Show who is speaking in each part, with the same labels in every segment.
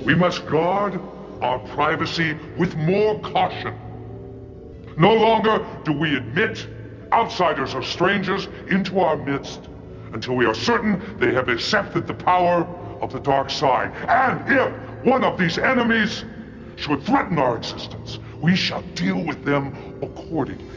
Speaker 1: We must guard our privacy with more caution. No longer do we admit outsiders or strangers into our midst until we are certain they have accepted the power of the dark side. And if one of these enemies should threaten our existence, we shall deal with them accordingly.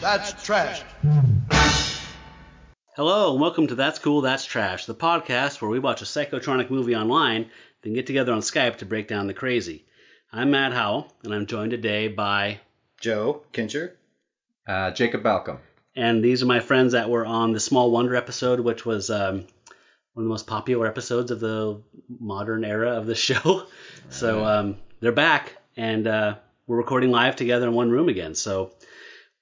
Speaker 2: That's trash.
Speaker 3: Hello, and welcome to That's Cool, That's Trash, the podcast where we watch a psychotronic movie online, then get together on Skype to break down the crazy. I'm Matt Howell, and I'm joined today by
Speaker 2: Joe Kincher.
Speaker 4: Jacob Balcom.
Speaker 3: And these are my friends that were on the Small Wonder episode, which was one of the most popular episodes of the modern era of the show. So they're back, and we're recording live together in one room again. So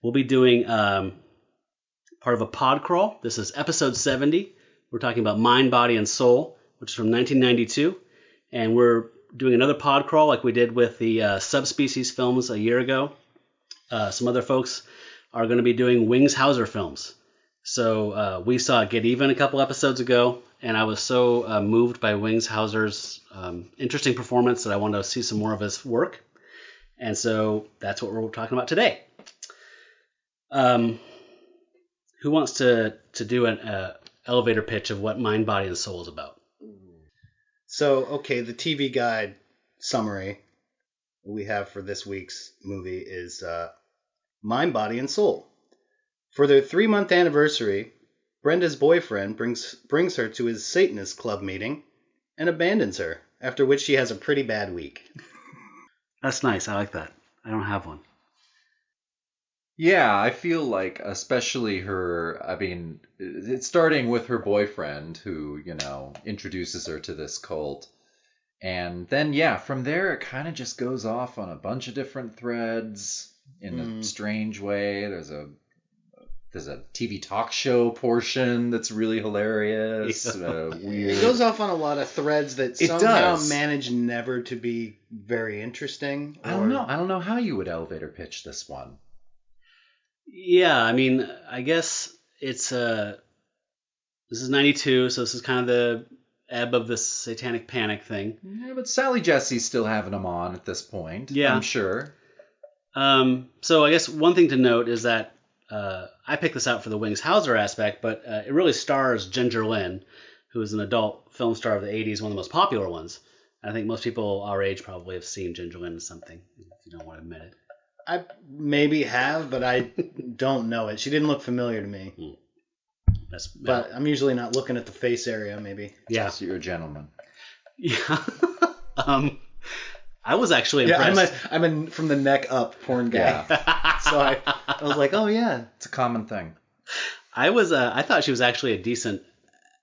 Speaker 3: we'll be doing part of a podcrawl. This is episode 70. We're talking about Mind, Body, and Soul, which is from 1992. And we're doing another podcrawl like we did with the Subspecies films a year ago. Some other folks are going to be doing Wings Hauser films. So we saw Get Even a couple episodes ago, and I was so moved by Wings Hauser's interesting performance that I wanted to see some more of his work. And so that's what we're talking about today. Who wants to do an elevator pitch of what Mind, Body, and Soul is about?
Speaker 2: So, okay, the TV Guide summary we have for this week's movie is Mind, Body, and Soul. For their 3-month anniversary, Brenda's boyfriend brings her to his Satanist club meeting and abandons her, after which she has a pretty bad week.
Speaker 3: That's nice. I like that. I don't have one.
Speaker 4: Yeah, I feel like especially it's starting with her boyfriend who, introduces her to this cult. And then, from there, it kind of just goes off on a bunch of different threads in a strange way. There's a TV talk show portion that's really hilarious. Weird.
Speaker 2: It goes off on a lot of threads that somehow manage never to be very interesting.
Speaker 4: I don't know how you would elevator pitch this one.
Speaker 3: Yeah, I mean, I guess it's this is 92, so this is kind of the ebb of the Satanic Panic thing.
Speaker 4: Yeah, but Sally Jesse's still having them on at this point.
Speaker 3: Yeah,
Speaker 4: I'm sure.
Speaker 3: So I guess one thing to note is that I picked this out for the Wings Hauser aspect, but it really stars Ginger Lynn, who is an adult film star of the 80s, one of the most popular ones. I think most people our age probably have seen Ginger Lynn in something, if you don't want to admit it.
Speaker 2: I maybe have, but I don't know it. She didn't look familiar to me. But I'm usually not looking at the face area, maybe.
Speaker 3: Yeah.
Speaker 4: So you're a gentleman.
Speaker 3: Yeah. I was actually impressed.
Speaker 2: Yeah, I'm a from the neck up porn guy. Yeah. So I was like, oh yeah.
Speaker 4: It's a common thing.
Speaker 3: I thought she was actually a decent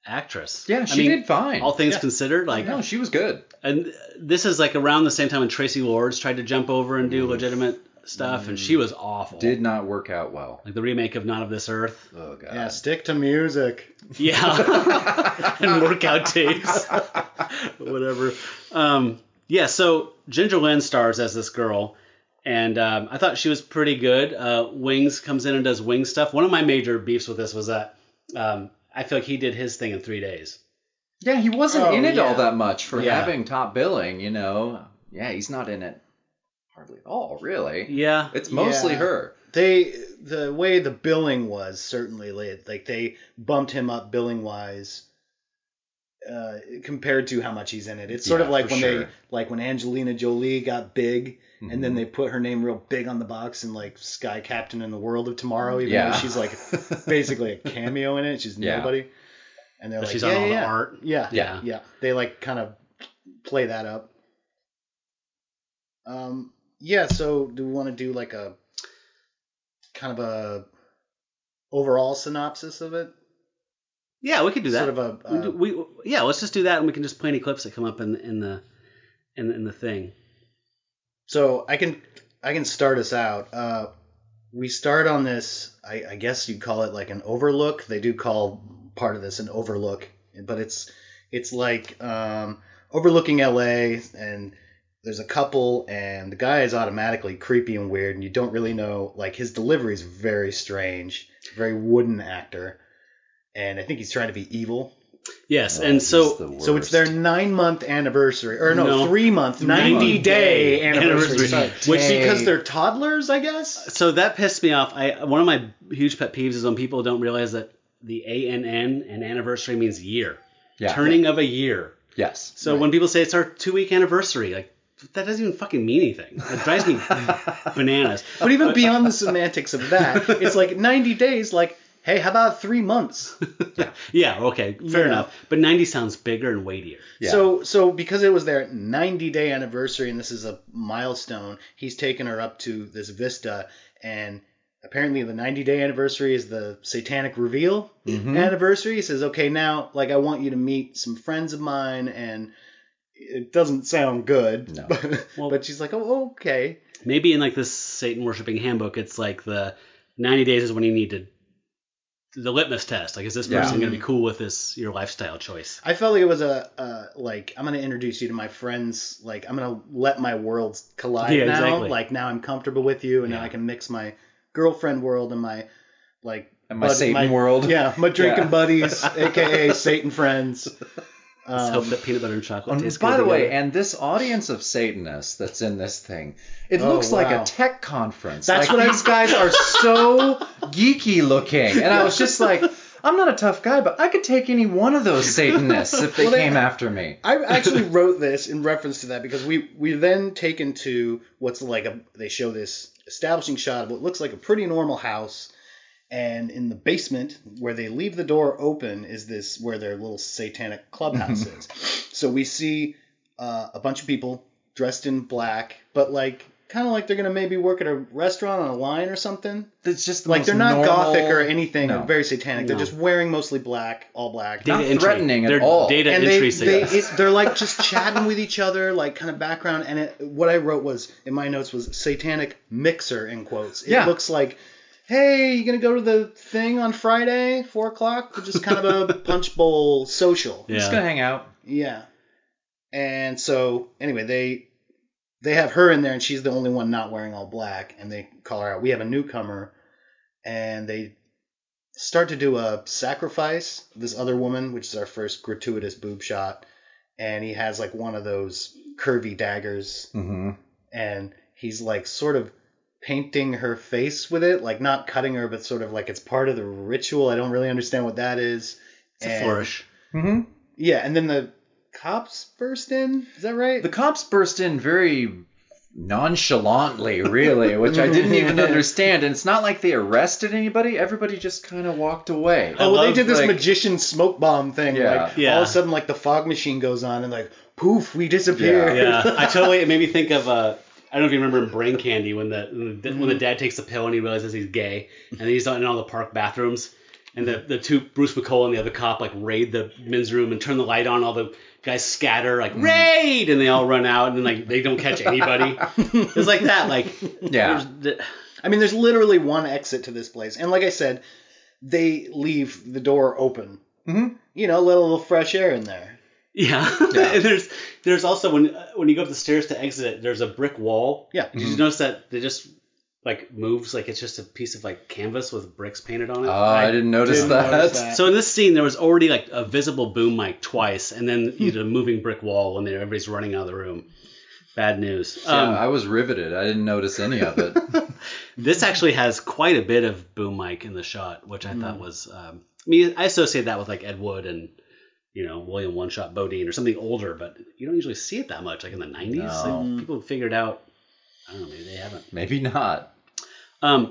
Speaker 3: actress.
Speaker 4: Yeah, she did fine.
Speaker 3: All things considered.
Speaker 4: No, she was good.
Speaker 3: And this is like around the same time when Tracy Lords tried to jump over and do legitimate stuff, and she was awful.
Speaker 4: Did not work out well.
Speaker 3: Like the remake of Not of This Earth.
Speaker 4: Oh god.
Speaker 2: Yeah, stick to music.
Speaker 3: Yeah. And workout tapes. Whatever. So Ginger Lynn stars as this girl, and I thought she was pretty good. Wings comes in and does Wings stuff. One of my major beefs with this was that I feel like he did his thing in 3 days.
Speaker 4: Yeah, he wasn't in it all that much for having top billing, Yeah, he's not in it hardly at all, really.
Speaker 3: Yeah.
Speaker 4: It's mostly her.
Speaker 2: The way the billing was certainly late. Like they bumped him up billing wise compared to how much he's in it. It's sort of like when Angelina Jolie got big and then they put her name real big on the box and like Sky Captain in the World of Tomorrow, even though she's like basically a cameo in it. She's nobody. And they're like,
Speaker 3: she's on all the art.
Speaker 2: Yeah. They like kind of play that up. So do we want to do like a kind of a overall synopsis of it?
Speaker 3: Yeah, we could do that.
Speaker 2: Sort of
Speaker 3: let's just do that, and we can just play any clips that come up in the thing.
Speaker 2: So I can start us out. we start on this, I guess you'd call it like an overlook. They do call part of this an overlook, but it's like overlooking LA, and there's a couple, and the guy is automatically creepy and weird, and you don't really know, like, his delivery is very strange, very wooden actor, and I think he's trying to be evil.
Speaker 3: Yes, and so
Speaker 2: it's their 9-month anniversary, or no, 3-month, 90-day anniversary. Sorry. Which because they're toddlers, I guess.
Speaker 3: So that pissed me off. One of my huge pet peeves is when people don't realize that the ANN and anniversary means year, turning of a year.
Speaker 4: Yes.
Speaker 3: So when people say it's our 2-week anniversary, like, that doesn't even fucking mean anything. It drives me bananas.
Speaker 2: But even beyond the semantics of that, it's like 90 days, like, hey, how about 3 months?
Speaker 3: Yeah, okay, fair enough. But 90 sounds bigger and weightier.
Speaker 2: Yeah. So because it was their 90-day anniversary, and this is a milestone, he's taken her up to this vista, and apparently the 90-day anniversary is the Satanic Reveal anniversary. He says, okay, now, like, I want you to meet some friends of mine, and it doesn't sound good. No. But she's like, oh, okay.
Speaker 3: Maybe in, like, this Satan worshipping handbook, it's like the 90 days is when you need to the litmus test. Like, is this person going to be cool with your lifestyle choice?
Speaker 2: I felt like it was like, I'm going to introduce you to my friends. Like, I'm going to let my worlds collide now. Exactly. Like, now I'm comfortable with you, and now I can mix my girlfriend world and my, like...
Speaker 4: And my Satan world.
Speaker 2: Yeah, my drinking buddies, a.k.a. Satan friends.
Speaker 3: Let's hope that peanut butter and chocolate tastes good.
Speaker 4: By the way, and this audience of Satanists that's in this thing, it looks like a tech conference.
Speaker 2: That's
Speaker 4: like, these guys are so geeky looking. And I was just like, I'm not a tough guy, but I could take any one of those Satanists if they came after me.
Speaker 2: I actually wrote this in reference to that because we then taken to what's like they show this establishing shot of what looks like a pretty normal house. And in the basement, where they leave the door open, is this where their little satanic clubhouse is. So we see a bunch of people dressed in black, but like kind of like they're gonna maybe work at a restaurant on a line or something.
Speaker 4: It's just
Speaker 2: like they're not
Speaker 4: normal...
Speaker 2: gothic or anything.
Speaker 4: No.
Speaker 2: They're very satanic. No. They're just wearing mostly black, all black.
Speaker 4: Not threatening at all.
Speaker 3: Data
Speaker 2: and
Speaker 3: entry
Speaker 2: they're like just chatting with each other, like kind of background. And what I wrote was in my notes was satanic mixer in quotes. It looks like. Hey, you gonna go to the thing on Friday, 4 o'clock? Just kind of a punch bowl social.
Speaker 4: Yeah. Just gonna hang out.
Speaker 2: Yeah. And so, anyway, they have her in there, and she's the only one not wearing all black, and they call her out. We have a newcomer, and they start to do a sacrifice. This other woman, which is our first gratuitous boob shot, and he has like one of those curvy daggers, and he's like sort of painting her face with it, like not cutting her, but sort of like it's part of the ritual. I don't really understand what that is.
Speaker 3: It's a flourish.
Speaker 2: Yeah, and then the cops burst in. Is that right?
Speaker 4: The cops burst in very nonchalantly, really, which I didn't even understand. And it's not like they arrested anybody. Everybody just kind of walked away.
Speaker 2: Oh, well, they did this magician smoke bomb thing.
Speaker 4: Yeah.
Speaker 2: Like, all of a sudden, like the fog machine goes on, and like, poof, we disappear.
Speaker 3: Yeah. It made me think of... I don't know if you remember in Brain Candy when the dad takes the pill and he realizes he's gay, and then he's in all the park bathrooms, and the two, Bruce McCall and the other cop, like raid the men's room and turn the light on. All the guys scatter, like raid, and they all run out, and then like they don't catch anybody. It's like that, like
Speaker 2: I mean, there's literally one exit to this place, and like I said, they leave the door open. You know, let a little fresh air in there.
Speaker 3: Yeah. And there's also when you go up the stairs to exit it, there's a brick wall.
Speaker 2: Yeah.
Speaker 3: Did you notice that they just like moves like it's just a piece of like canvas with bricks painted on it?
Speaker 4: Oh, I didn't notice that.
Speaker 3: So in this scene there was already like a visible boom mic twice, and then a moving brick wall when everybody's running out of the room. Bad news.
Speaker 4: I was riveted. I didn't notice any of it.
Speaker 3: This actually has quite a bit of boom mic in the shot, which I thought was. I associate that with like Ed Wood and. William One-Shot Bodine or something older, but you don't usually see it that much, like in the 90s.
Speaker 4: No.
Speaker 3: Like, people figured out, I don't know, maybe they haven't.
Speaker 4: Maybe not.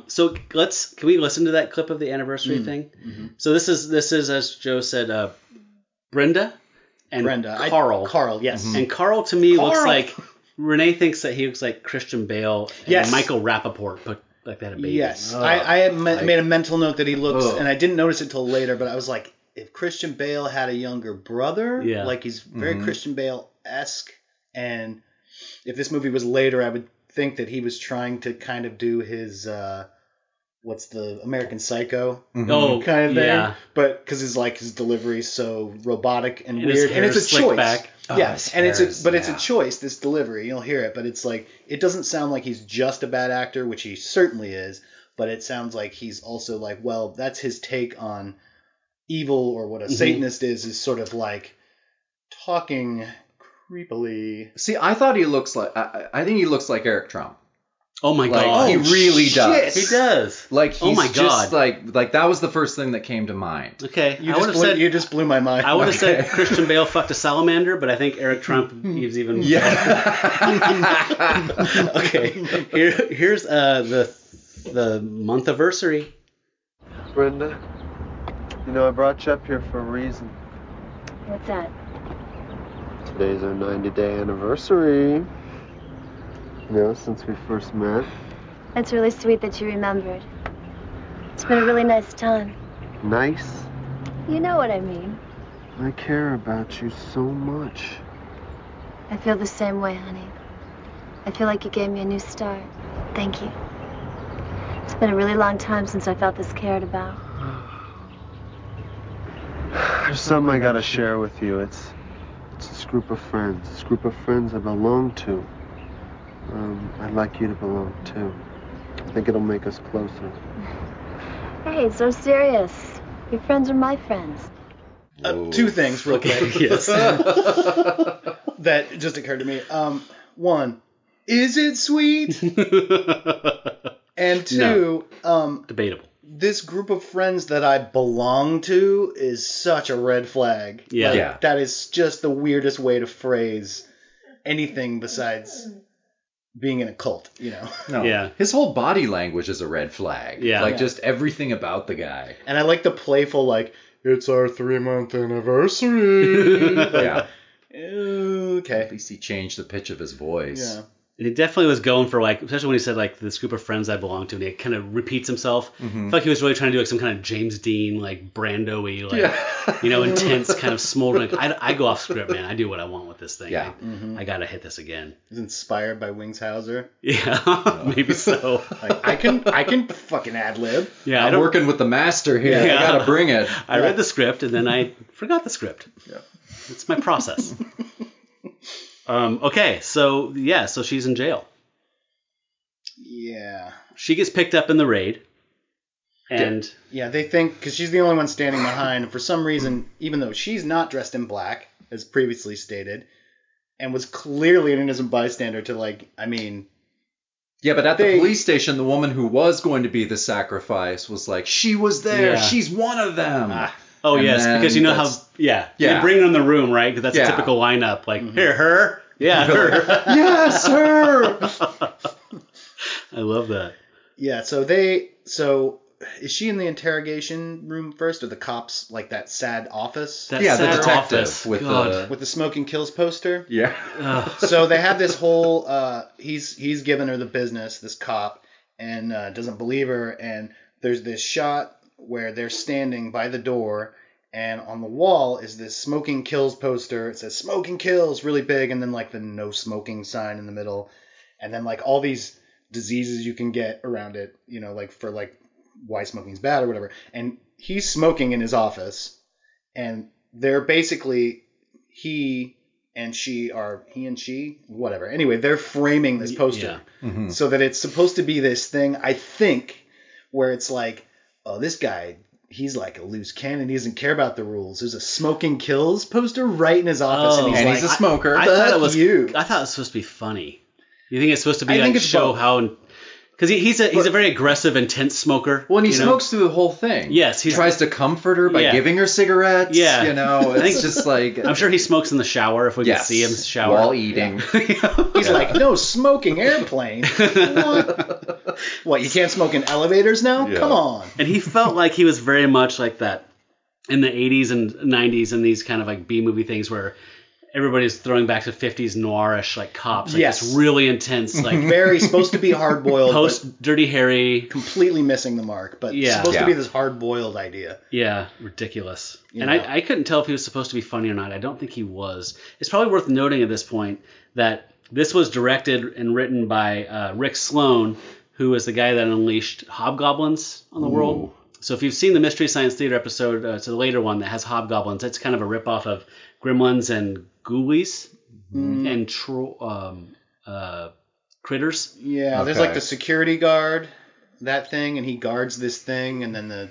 Speaker 3: So can we listen to that clip of the anniversary thing? So this is as Joe said, Brenda and Carl.
Speaker 2: Carl, yes.
Speaker 3: And Carl to me looks like, Renee thinks that he looks like Christian Bale and Michael Rappaport put like they had a baby.
Speaker 2: Yes. I had made a mental note that he looks, and I didn't notice it till later, but I was like, if Christian Bale had a younger brother, like he's very Christian Bale-esque, and if this movie was later, I would think that he was trying to kind of do his what's the American Psycho
Speaker 3: Oh,
Speaker 2: kind of thing.
Speaker 3: yeah.
Speaker 2: But because his delivery is so robotic and
Speaker 3: his
Speaker 2: weird, and
Speaker 3: hair's
Speaker 2: it's a
Speaker 3: slicked
Speaker 2: choice.
Speaker 3: back.
Speaker 2: Yes,
Speaker 4: his
Speaker 2: and
Speaker 4: hair is-
Speaker 2: it's a choice. This delivery, you'll hear it, but it's like it doesn't sound like he's just a bad actor, which he certainly is. But it sounds like he's also like, well, that's his take on evil, or what a Satanist is sort of like talking creepily.
Speaker 4: See, I thought he looks like. I think he looks like Eric Trump.
Speaker 3: Oh my
Speaker 4: Like
Speaker 3: god.
Speaker 4: he really does.
Speaker 3: He does.
Speaker 4: Like he's
Speaker 3: Oh my
Speaker 4: just
Speaker 3: God.
Speaker 4: like that was the first thing that came to mind.
Speaker 3: Okay.
Speaker 2: You
Speaker 3: I would have said
Speaker 2: you just blew my mind.
Speaker 3: I would have said
Speaker 4: Okay.
Speaker 3: Christian Bale fucked a salamander, but I think Eric Trump is even.
Speaker 4: Yeah.
Speaker 3: Okay. Here's the month anniversary.
Speaker 5: Brenda, you know I brought you up here for a reason.
Speaker 6: What's that?
Speaker 5: Today's our 90-day anniversary. You know, since we first met.
Speaker 6: That's really sweet that you remembered. It's been a really nice time.
Speaker 5: Nice.
Speaker 6: You know what I mean.
Speaker 5: I care about you so much.
Speaker 6: I feel the same way, honey. I feel like you gave me a new start. Thank you. It's been a really long time since I felt this cared about.
Speaker 5: There's something I gotta share with you. It's this group of friends. This group of friends I belong to. I'd like you to belong too. I think it'll make us closer.
Speaker 6: Hey, it's so serious. Your friends are my friends.
Speaker 2: Two things real quick.
Speaker 3: Yes.
Speaker 2: That just occurred to me. One, is it sweet? And two,
Speaker 3: Debatable.
Speaker 2: this group of friends that I belong to is such a red flag.
Speaker 3: Yeah.
Speaker 2: Like,
Speaker 4: Yeah.
Speaker 2: that is just the weirdest way to phrase anything besides being in a cult, you know?
Speaker 4: No.
Speaker 3: Yeah.
Speaker 4: His whole body language is a red flag.
Speaker 3: Yeah.
Speaker 4: Like
Speaker 2: Yeah.
Speaker 4: just everything about the guy.
Speaker 2: And I like the playful, like, it's our 3-month anniversary. Like,
Speaker 4: Yeah.
Speaker 2: At
Speaker 4: At least he changed the pitch of his voice.
Speaker 2: Yeah.
Speaker 3: And he definitely was going for, like, especially when he said, like, this group of friends I belong to, and he kind of repeats himself. I feel like he was really trying to do, like, some kind of James Dean, like, Brando-y, like, you know, intense, kind of smoldering. I go off script, man. I do what I want with this thing.
Speaker 4: Yeah.
Speaker 3: I gotta hit this again.
Speaker 2: He's inspired by Wings Hauser.
Speaker 3: Yeah, maybe so.
Speaker 2: Like, I can fucking ad-lib.
Speaker 3: Yeah,
Speaker 4: I'm working with the master here.
Speaker 3: Yeah.
Speaker 4: I gotta bring it.
Speaker 3: I read the script, and then I forgot the script.
Speaker 2: Yeah.
Speaker 3: It's my process. Okay, so she's in jail.
Speaker 2: Yeah.
Speaker 3: She gets picked up in the raid, and
Speaker 2: Yeah, they think, because she's the only one standing behind, and for some reason, even though she's not dressed in black, as previously stated, and was clearly an innocent bystander to, like, I mean...
Speaker 4: Yeah, but at the
Speaker 2: They-
Speaker 4: police station, the woman who was going to be the sacrifice was like, she was there.
Speaker 3: Yeah.
Speaker 4: She's one of them.
Speaker 3: oh
Speaker 4: And
Speaker 3: yes,
Speaker 4: then
Speaker 3: because you know how
Speaker 4: that's-
Speaker 3: they
Speaker 4: Yeah.
Speaker 3: bring her in the room, right? Because that's
Speaker 4: Yeah.
Speaker 3: a typical lineup. Like here, her, yeah, her.
Speaker 4: Yes, her.
Speaker 3: I love that.
Speaker 2: Yeah, so is she in the interrogation room first, or the cops, like, that sad office?
Speaker 3: That
Speaker 4: Yeah, the
Speaker 3: sad
Speaker 4: detective
Speaker 3: office.
Speaker 4: with
Speaker 3: God.
Speaker 2: With the smoking kills poster?
Speaker 4: Yeah.
Speaker 3: Ugh.
Speaker 2: So they have this whole he's giving her the business, this cop, and doesn't believe her, and there's this shot where they're standing by the door, and on the wall is this smoking kills poster. It says smoking kills really big, and then, like, the no smoking sign in the middle, and then, like, all these diseases you can get around it, you know, like, for, like, why smoking's bad or whatever. And he's smoking in his office, and they're basically he and she, whatever. Anyway, they're framing this poster so that it's supposed to be this thing, I think, where it's like, oh, this guy, he's like a loose cannon. He doesn't care about the rules. There's a smoking kills poster right in his office, and he's
Speaker 4: And
Speaker 2: like,
Speaker 4: he's a smoker.
Speaker 3: I thought it
Speaker 2: fuck
Speaker 3: was.
Speaker 2: you.
Speaker 3: I thought it was supposed to be funny. You think it's supposed to be
Speaker 2: I think
Speaker 3: like
Speaker 2: it's
Speaker 3: show
Speaker 2: both.
Speaker 3: how? Because he's a very aggressive, intense smoker.
Speaker 4: Well, and he
Speaker 3: you know?
Speaker 4: smokes through the whole thing.
Speaker 3: Yes,
Speaker 4: he tries to comfort her by
Speaker 3: Yeah.
Speaker 4: giving her cigarettes.
Speaker 3: Yeah.
Speaker 4: You know,
Speaker 3: I think-
Speaker 4: it's just like...
Speaker 3: I'm sure he smokes in the shower if we can
Speaker 4: Yes,
Speaker 3: see him shower
Speaker 4: while eating.
Speaker 2: He's like, no smoking airplane. What? What, you can't smoke in elevators now?
Speaker 4: Yeah.
Speaker 2: Come on.
Speaker 3: And he felt like he was very much like that in the 80s and 90s and these kind of like B-movie things where everybody's throwing back to 50s noirish like cops. Like
Speaker 2: Yes.
Speaker 3: It's really intense. Like
Speaker 2: Very supposed to be hard-boiled,
Speaker 3: post Dirty Harry.
Speaker 2: but completely missing the mark. But
Speaker 3: Yeah.
Speaker 2: supposed to
Speaker 4: Yeah.
Speaker 2: be this hard-boiled idea.
Speaker 3: Yeah, ridiculous.
Speaker 2: You
Speaker 3: And
Speaker 2: know.
Speaker 3: I couldn't tell if he was supposed to be funny or not. I don't think he was. It's probably worth noting at this point that this was directed and written by Rick Sloane, who is the guy that unleashed hobgoblins on the world. So if you've seen the Mystery Science Theater episode, it's the later one that has hobgoblins. It's kind of a ripoff of Gremlins and Ghoulies and critters.
Speaker 2: Yeah, there's like the security guard, that thing, and he guards this thing, and then and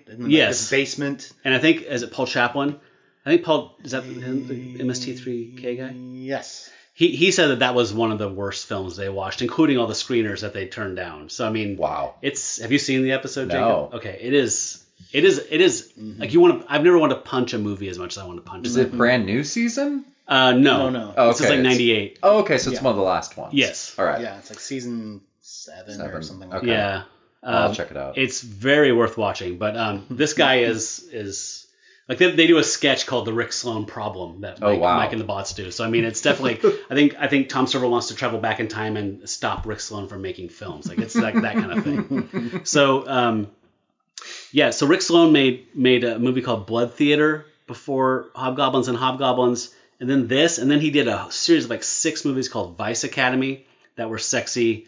Speaker 2: then this basement.
Speaker 3: And I think, is it Paul Chaplin? I think Paul, is that the MST3K guy?
Speaker 2: Yes.
Speaker 3: He said that was one of the worst films they watched, including all the screeners that they turned down. So I mean,
Speaker 4: wow.
Speaker 3: Have you seen the episode, Jacob?
Speaker 4: No.
Speaker 3: Okay, it is like I've never wanted to punch a movie as much as I want to punch.
Speaker 4: Is it brand new season?
Speaker 3: No.
Speaker 4: Oh,
Speaker 3: this is like 98.
Speaker 4: Oh, okay, so it's one of the last ones.
Speaker 3: Yes.
Speaker 4: All right.
Speaker 2: Yeah, it's like season 7 or something like
Speaker 4: Okay.
Speaker 2: that.
Speaker 3: Yeah.
Speaker 4: I'll check it out.
Speaker 3: It's very worth watching. But this guy is like they do a sketch called the Rick Sloane Problem that Mike and the Bots do. So I mean, it's definitely I think Tom Servo wants to travel back in time and stop Rick Sloane from making films. Like it's like that kind of thing. So so Rick Sloane made a movie called Blood Theater before Hobgoblins and Hobgoblins, and then this, and then he did a series of like 6 movies called Vice Academy that were sexy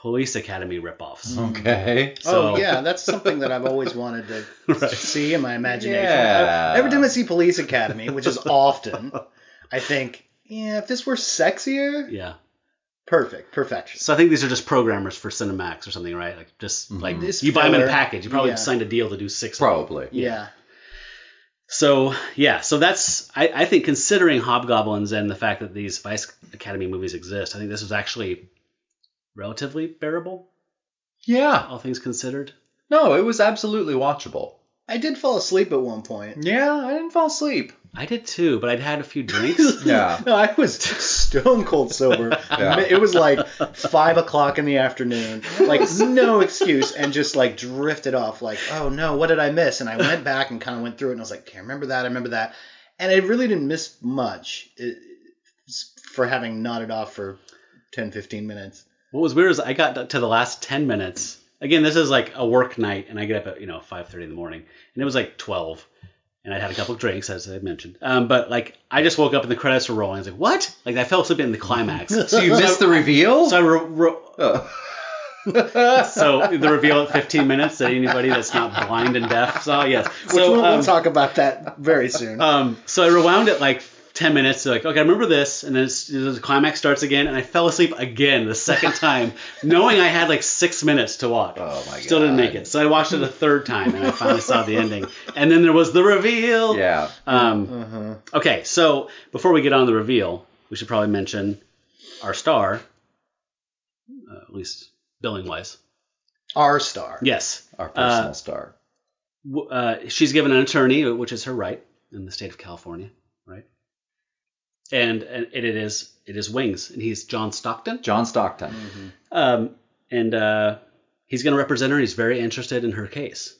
Speaker 3: Police Academy ripoffs.
Speaker 4: Okay.
Speaker 2: So, that's something that I've always wanted to see in my imagination.
Speaker 4: Yeah.
Speaker 2: Every time I see Police Academy, which is often, I think, if this were sexier, perfection.
Speaker 3: So I think these are just programmers for Cinemax or something, right? Like just like
Speaker 2: This
Speaker 3: you buy them in
Speaker 2: filler.
Speaker 3: package. You probably signed a deal to do 6.
Speaker 4: Probably.
Speaker 2: Yeah.
Speaker 3: So that's I think, considering Hobgoblins and the fact that these Vice Academy movies exist, I think this was actually relatively bearable.
Speaker 4: Yeah.
Speaker 3: All things considered.
Speaker 4: No, it was absolutely watchable.
Speaker 2: I did fall asleep at one point.
Speaker 4: Yeah, I didn't fall asleep.
Speaker 3: I did too, but I'd had a few drinks.
Speaker 4: Yeah.
Speaker 2: No, I was stone cold sober.
Speaker 4: Yeah.
Speaker 2: It was like 5:00 in the afternoon, like no excuse, and just like drifted off. Like, oh no, what did I miss? And I went back and kind of went through it, and I was like, okay, I remember that, and I really didn't miss much for having nodded off for 10-15 minutes.
Speaker 3: What was weird is I got to the last 10 minutes. Again, this is like a work night, and I get up at 5:30 in the morning, and it was like 12. And I'd had a couple of drinks, as I mentioned. But, like, I just woke up and the credits were rolling. I was like, what? Like, I fell asleep in the climax.
Speaker 4: So you missed the reveal?
Speaker 3: So so the reveal at 15 minutes that anybody that's not blind and deaf saw, yes. So
Speaker 2: we'll talk about that very soon.
Speaker 3: So I rewound it like 10 minutes. Like, okay, I remember this. And then the climax starts again. And I fell asleep again the second time, knowing I had like 6 minutes to watch.
Speaker 4: Oh, my God.
Speaker 3: Still didn't make it. So I watched it a third time, and I finally saw the ending. And then there was the reveal.
Speaker 4: Yeah.
Speaker 3: Okay, so before we get on the reveal, we should probably mention our star, at least billing-wise.
Speaker 2: Our star.
Speaker 3: Yes.
Speaker 4: Our personal star.
Speaker 3: She's given an attorney, which is her right in the state of California, right? And it is Wings, and he's John Stockton.
Speaker 4: John Stockton.
Speaker 3: And he's going to represent her. He's very interested in her case.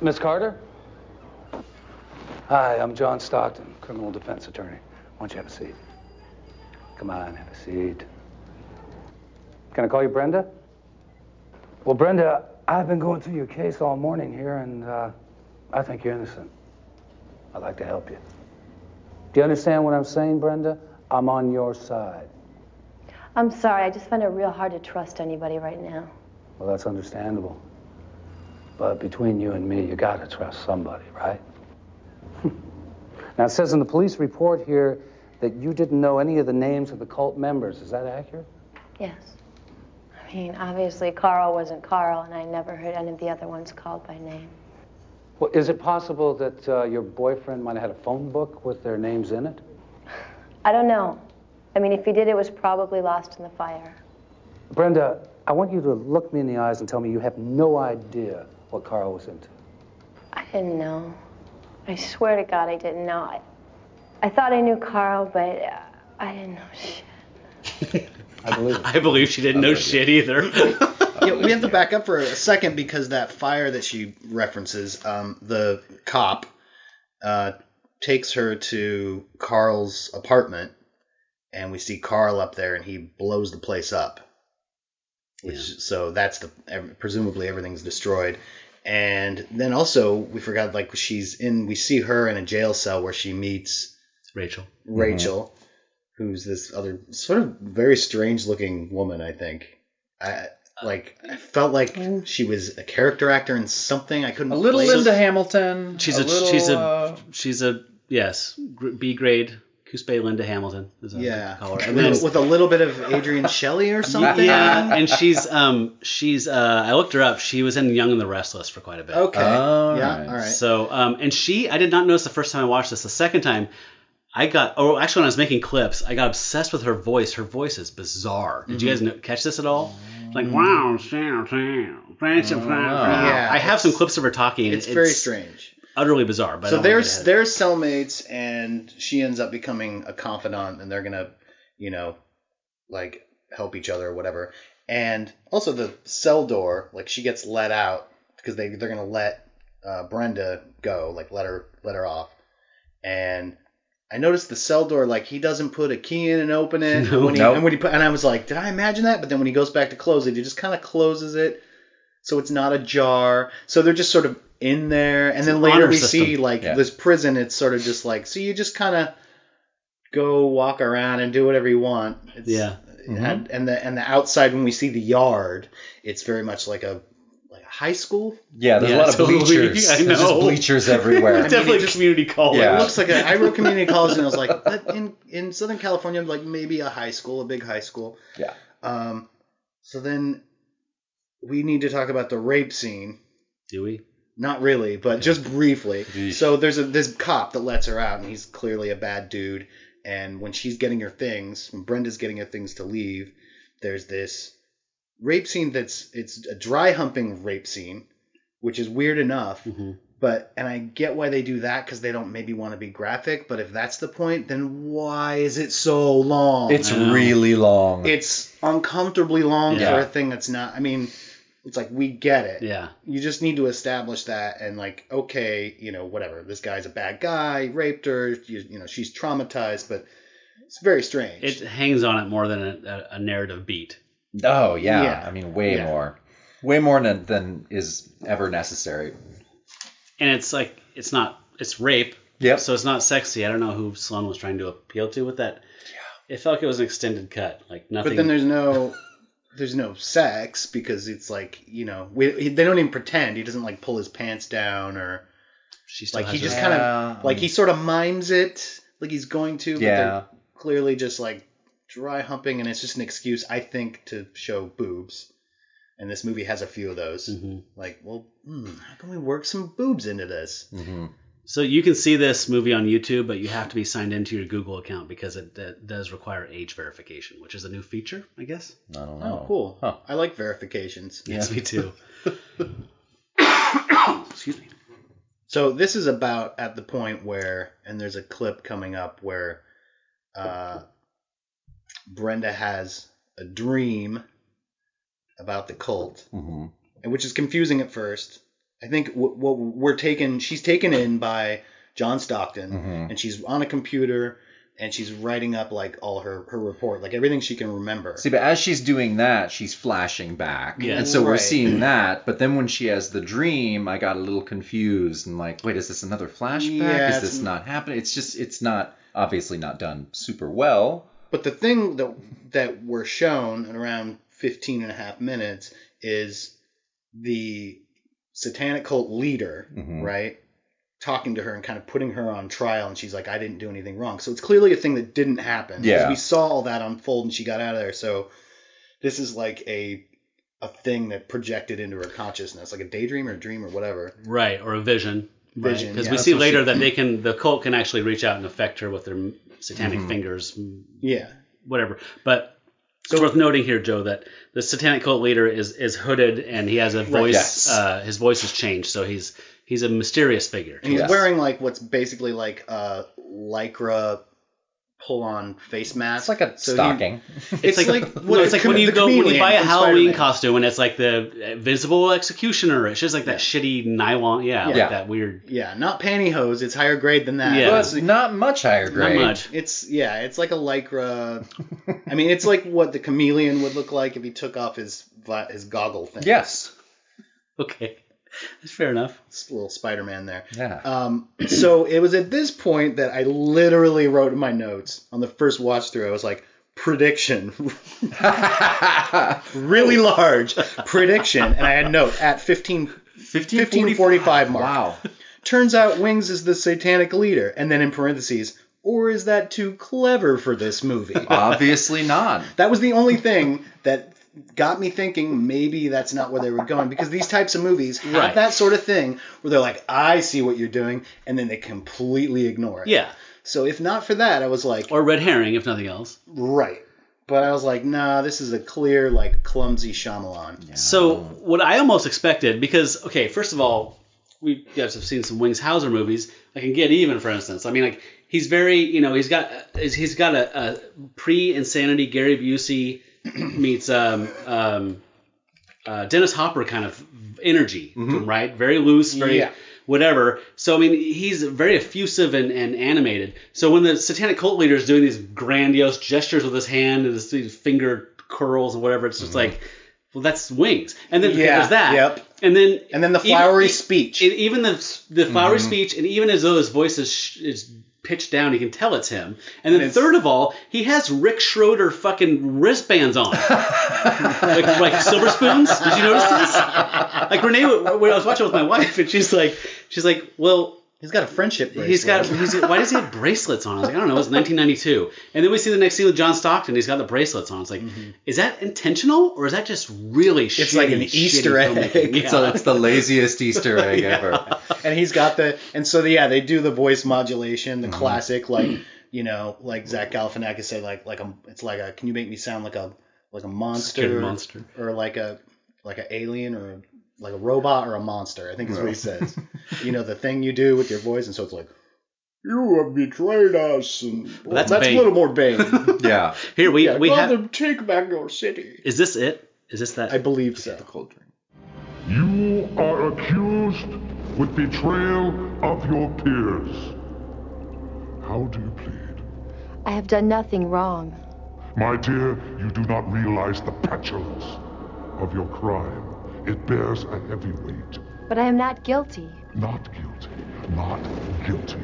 Speaker 7: Miss Carter? Hi, I'm John Stockton, criminal defense attorney. Why don't you have a seat? Come on, have a seat. Can I call you Brenda? Well, Brenda, I've been going through your case all morning here, and I think you're innocent. I'd like to help you. Do you understand what I'm saying, Brenda? I'm on your side.
Speaker 6: I'm sorry, I just find it real hard to trust anybody right now.
Speaker 7: Well, that's understandable. But between you and me, you gotta trust somebody, right? Now, it says in the police report here that you didn't know any of the names of the cult members. Is that accurate?
Speaker 6: Yes. I mean, obviously Carl wasn't Carl, and I never heard any of the other ones called by name.
Speaker 7: Well, is it possible that your boyfriend might have had a phone book with their names in it?
Speaker 6: I don't know. I mean, if he did, it was probably lost in the fire.
Speaker 7: Brenda, I want you to look me in the eyes and tell me you have no idea what Carl was into.
Speaker 6: I didn't know. I swear to God I didn't know. I thought I knew Carl, but I didn't know shit.
Speaker 7: I believe it.
Speaker 3: I believe she didn't know shit either.
Speaker 2: Yeah, we have to back up for a second because that fire that she references, the cop takes her to Carl's apartment, and we see Carl up there, and he blows the place up. So that's presumably everything's destroyed. And then also we forgot, like, we see her in a jail cell where she meets
Speaker 3: Rachel.
Speaker 2: who's this other sort of very strange looking woman, I think. I felt like she was a character actor in something. I couldn't.
Speaker 4: A little
Speaker 2: place.
Speaker 4: Linda Hamilton.
Speaker 3: She's a B grade Cuspe Linda Hamilton. Is what I call her. And then,
Speaker 2: with a little bit of Adrienne Shelley or something.
Speaker 3: Yeah, and she's I looked her up. She was in Young and the Restless for quite a bit.
Speaker 2: Okay.
Speaker 4: All
Speaker 2: right.
Speaker 3: So and I did not notice the first time I watched this. The second time, actually when I was making clips, I got obsessed with her voice. Her voice is bizarre. Did you guys catch this at all? Like, wow, I have some clips of her talking.
Speaker 2: It's very strange.
Speaker 3: Utterly bizarre. But
Speaker 2: so they're cellmates, and she ends up becoming a confidant, and they're gonna, like help each other or whatever. And also the cell door, like she gets let out because they're gonna let Brenda go, like let her off. And I noticed the cell door, like he doesn't put a key in and open it. And I was like, did I imagine that? But then when he goes back to close it, he just kind of closes it, so it's not ajar. So they're just sort of in there, and then later we see this prison. It's sort of just like, so you just kind of go walk around and do whatever you want. And the outside, when we see the yard, it's very much like a high school.
Speaker 4: Yeah, there's a lot of bleachers.
Speaker 3: I know.
Speaker 4: There's just bleachers everywhere.
Speaker 3: It's definitely a community college.
Speaker 2: Yeah. It looks like I wrote community college, and I was like, in Southern California, like maybe a high school, a big high school.
Speaker 4: Yeah.
Speaker 2: So then we need to talk about the rape scene.
Speaker 3: Do we?
Speaker 2: Not really, but just briefly. So there's this cop that lets her out, and he's clearly a bad dude. And when she's getting her things, when Brenda's getting her things to leave, there's this rape scene it's a dry humping rape scene, which is weird enough.
Speaker 3: Mm-hmm.
Speaker 2: And I get why they do that, because they don't maybe want to be graphic. But if that's the point, then why is it so long?
Speaker 4: It's really long.
Speaker 2: It's uncomfortably long for a thing that's not. I mean, it's like, we get it.
Speaker 3: Yeah.
Speaker 2: You just need to establish that, and like, okay, whatever. This guy's a bad guy, raped her, she's traumatized, but it's very strange.
Speaker 3: It hangs on it more than a narrative beat.
Speaker 4: Oh, yeah. I mean, way more. Way more than is ever necessary.
Speaker 3: And it's like, it's rape.
Speaker 4: Yep.
Speaker 3: So it's not sexy. I don't know who Sloane was trying to appeal to with that. Yeah. It felt like it was an extended cut. Like nothing.
Speaker 2: But then there's no sex, because it's like, they don't even pretend. He doesn't like pull his pants down, or like he just kind of like he sort of mimes it like he's going to, but they're clearly just like dry humping, and it's just an excuse, I think, to show boobs. And this movie has a few of those. Mm-hmm. Like, well, how can we work some boobs into this?
Speaker 4: Mm-hmm.
Speaker 3: So you can see this movie on YouTube, but you have to be signed into your Google account, because it does require age verification, which is a new feature, I guess.
Speaker 4: I don't know.
Speaker 2: Oh, cool.
Speaker 4: Huh.
Speaker 2: I like verifications.
Speaker 3: Yes, me too. Excuse me.
Speaker 2: So this is about at the point where, and there's a clip coming up where Brenda has a dream about the cult,
Speaker 4: mm-hmm.
Speaker 2: and which is confusing at first. I think she's taken in by John Stockton,
Speaker 4: mm-hmm.
Speaker 2: and she's on a computer, and she's writing up like all her report, like everything she can remember.
Speaker 4: See, but as she's doing that, she's flashing back.
Speaker 3: Yeah.
Speaker 4: And so we're seeing that, but then when she has the dream, I got a little confused and like, wait, is this another flashback?
Speaker 2: Yeah,
Speaker 4: is this not happening? It's not, obviously not done super well.
Speaker 2: But the thing that we're shown in around 15 and a half minutes is the satanic cult leader,
Speaker 4: mm-hmm.
Speaker 2: right? Talking to her and kind of putting her on trial, and she's like, I didn't do anything wrong. So it's clearly a thing that didn't happen.
Speaker 4: Yeah.
Speaker 2: Because we saw all that unfold and she got out of there. So this is like a thing that projected into her consciousness, like a daydream or a dream or whatever.
Speaker 3: Right, or a vision.
Speaker 2: Vision.
Speaker 3: Because
Speaker 2: yeah,
Speaker 3: we see later that the cult can actually reach out and affect her with their satanic
Speaker 4: mm-hmm.
Speaker 3: fingers.
Speaker 2: Yeah.
Speaker 3: Whatever. But it's worth noting here, Joe, that the satanic cult leader is hooded, and he has a voice.
Speaker 4: Right, yes.
Speaker 3: His voice has changed, so he's a mysterious figure.
Speaker 2: And he's wearing like what's basically like a lycra pull-on face mask.
Speaker 4: It's like a stocking.
Speaker 3: It's like when you buy a Halloween costume, and it's like the Visible Executioner. It's just like that shitty nylon. Like that weird.
Speaker 2: Yeah, not pantyhose. It's higher grade than that.
Speaker 3: Yeah.
Speaker 4: But not much higher grade.
Speaker 3: Not much.
Speaker 2: It's like a lycra. I mean, it's like what the chameleon would look like if he took off his goggle thing.
Speaker 4: Yes.
Speaker 3: Okay. Fair enough.
Speaker 2: It's a little Spider-Man there.
Speaker 4: Yeah.
Speaker 2: So it was at this point that I literally wrote in my notes on the first watch through. I was like, prediction. Really large prediction. And I had a note at 15:45 mark.
Speaker 4: Wow.
Speaker 2: Turns out Wings is the satanic leader. And then in parentheses, or is that too clever for this movie?
Speaker 4: Obviously not.
Speaker 2: That was the only thing that got me thinking maybe that's not where they were going, because these types of movies have
Speaker 3: Right.
Speaker 2: that sort of thing where they're like, I see what you're doing, and then they completely ignore it.
Speaker 3: Yeah.
Speaker 2: So if not for that, I was like,
Speaker 3: Or red herring, if nothing else.
Speaker 2: right. But I was like, nah, this is a clear, like, clumsy Shyamalan.
Speaker 4: Yeah.
Speaker 3: So what I almost expected, because, okay, first of all, we guys have seen some Wings Hauser movies. Like in Get Even, for instance. I mean, like, he's very, he's got a pre-insanity Gary Busey meets Dennis Hopper kind of energy, right? Very loose, very whatever. So, I mean, he's very effusive and animated. So when the satanic cult leader is doing these grandiose gestures with his hand and these finger curls and whatever, it's just like, well, that's Wings. And then there's that.
Speaker 2: Yep.
Speaker 3: And then
Speaker 2: the flowery speech.
Speaker 3: Even the flowery speech, and even as though his voice is pitched down, you can tell it's him. And then third of all, he has Rick Schroeder fucking wristbands on. like silver spoons. Did you notice this? Like Renee, when I was watching with my wife, and she's like, well,
Speaker 2: He's got a friendship bracelet.
Speaker 3: why does he have bracelets on? I was like, I don't know, it's 1992. And then we see the next scene with John Stockton, he's got the bracelets on. It's like, is that intentional, or is that just really shitty?
Speaker 2: It's like an Easter egg.
Speaker 3: Yeah.
Speaker 4: So it's the laziest Easter egg ever.
Speaker 2: And he's got they do the voice modulation, the classic, like, like Zach Galifianakis said, can you make me sound like a monster,
Speaker 3: Scared monster,
Speaker 2: or like an alien, or like a robot, or a monster, I think is what he says. The thing you do with your voice, and so it's like, you have betrayed us, and that's a little more Bane.
Speaker 4: Yeah.
Speaker 3: Here we have
Speaker 2: them take back your city.
Speaker 3: Is this it? Is this that?
Speaker 2: I believe so.
Speaker 4: The cold drink.
Speaker 1: You are accused with betrayal of your peers. How do you plead?
Speaker 6: I have done nothing wrong.
Speaker 1: My dear, you do not realize the petulance of your crime. It bears a heavy weight.
Speaker 6: But I am not guilty.
Speaker 1: Not guilty. Not guilty.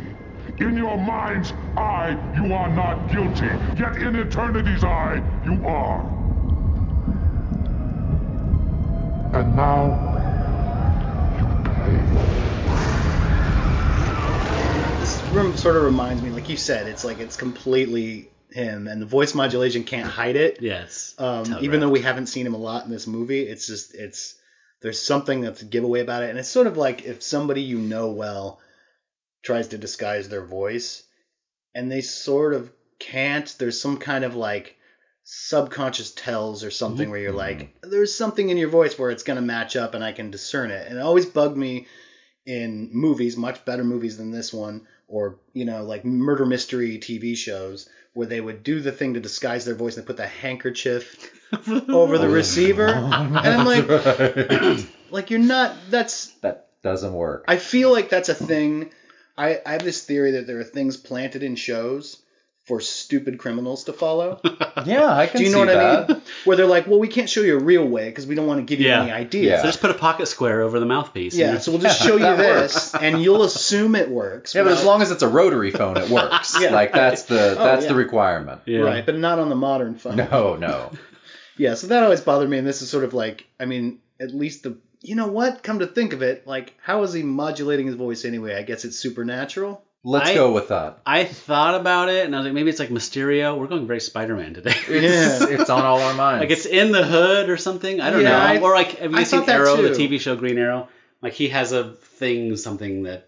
Speaker 1: In your mind's eye, you are not guilty. Yet in eternity's eye, you are. And now, you pay.
Speaker 2: This room sort of reminds me, like you said, it's like it's completely him, and the voice modulation can't hide it.
Speaker 3: Yes.
Speaker 2: Even though we haven't seen him a lot in this movie, there's something that's a giveaway about it, and it's sort of like if somebody well tries to disguise their voice, and they sort of can't. There's some kind of like subconscious tells or something where you're like, there's something in your voice where it's gonna match up, and I can discern it. And it always bugged me in movies, much better movies than this one, or like murder mystery TV shows, where they would do the thing to disguise their voice and they put the handkerchief over the receiver, and I'm like, like you're not.
Speaker 4: That doesn't work.
Speaker 2: I feel like that's a thing. I have this theory that there are things planted in shows for stupid criminals to follow.
Speaker 4: Yeah, I can see that.
Speaker 2: Do you know what I mean? Where they're like, well, we can't show you a real way because we don't want to give you any ideas.
Speaker 4: Yeah.
Speaker 3: So just put a pocket square over the mouthpiece.
Speaker 2: Yeah, so we'll just show you this, and you'll assume it works.
Speaker 4: Yeah, but as long as it's a rotary phone, it works.
Speaker 2: Yeah.
Speaker 4: Like that's the requirement.
Speaker 3: Yeah.
Speaker 2: Right, but not on the modern phone.
Speaker 4: No.
Speaker 2: Yeah, so that always bothered me, and this is sort of like, I mean, at least come to think of it, like, how is he modulating his voice anyway? I guess it's supernatural.
Speaker 4: Let's go with that.
Speaker 3: I thought about it, and I was like, maybe it's like Mysterio. We're going very Spider-Man today.
Speaker 4: It's on all our minds.
Speaker 3: Like it's in the hood or something. I don't know. Or like, have you seen Arrow, the TV show Green Arrow? Like he has a thing, something that,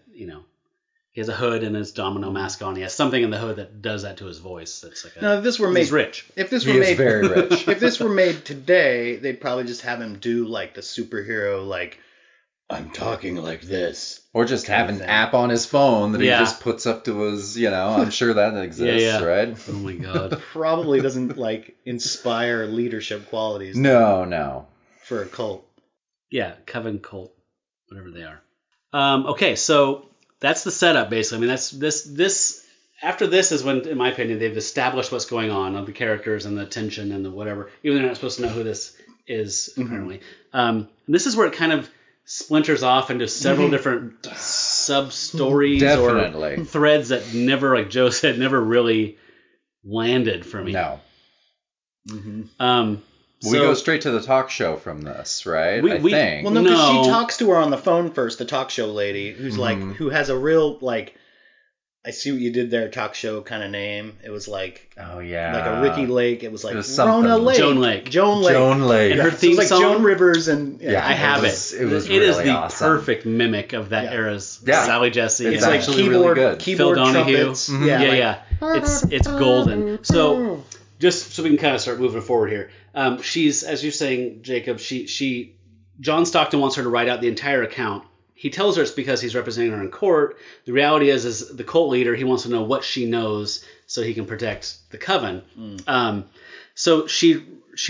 Speaker 3: he has a hood and his domino mask on. He has something in the hood that does that to his voice. That's like
Speaker 2: now, if this were made,
Speaker 3: he's rich.
Speaker 2: If this
Speaker 4: he
Speaker 2: were
Speaker 4: is
Speaker 2: made
Speaker 4: very rich.
Speaker 2: If this were made today, they'd probably just have him do like the superhero, like, I'm talking like this.
Speaker 4: Or just have an app on his phone that he just puts up to his, I'm sure that exists, right?
Speaker 3: Oh my God.
Speaker 2: Probably doesn't like inspire leadership qualities.
Speaker 4: No.
Speaker 2: For a cult.
Speaker 3: Yeah, Coven cult, whatever they are. Okay, so that's the setup basically. I mean, that's this. After this is when, in my opinion, they've established what's going on of the characters and the tension and the whatever. Even though they're not supposed to know who this is apparently. This is where it kind of splinters off into several different sub-stories or threads that never, like Joe said, never really landed for me.
Speaker 4: No.
Speaker 2: Mm-hmm.
Speaker 4: We go straight to the talk show from this, right? I think.
Speaker 2: Well, no, because she talks to her on the phone first, the talk show lady, who's like, who has a real, like, I see what you did there, talk show kind of name. It was like, like a Ricky Lake. It was like Rona Lake.
Speaker 3: Joan Lake.
Speaker 2: And her theme song. Like Joan Rivers and
Speaker 3: I have it. It is the awesome. Perfect mimic of that era's Sally Jesse.
Speaker 2: It's like
Speaker 3: actually
Speaker 2: keyboard,
Speaker 3: really good.
Speaker 2: Keyboard
Speaker 3: Phil Donahue.
Speaker 2: Trumpets.
Speaker 3: Yeah. It's golden. So just so we can kind of start moving forward here. She's, as you're saying, Jacob, John Stockton wants her to write out the entire account. He tells her it's because he's representing her in court. The reality is the cult leader, he wants to know what she knows so he can protect the coven. So she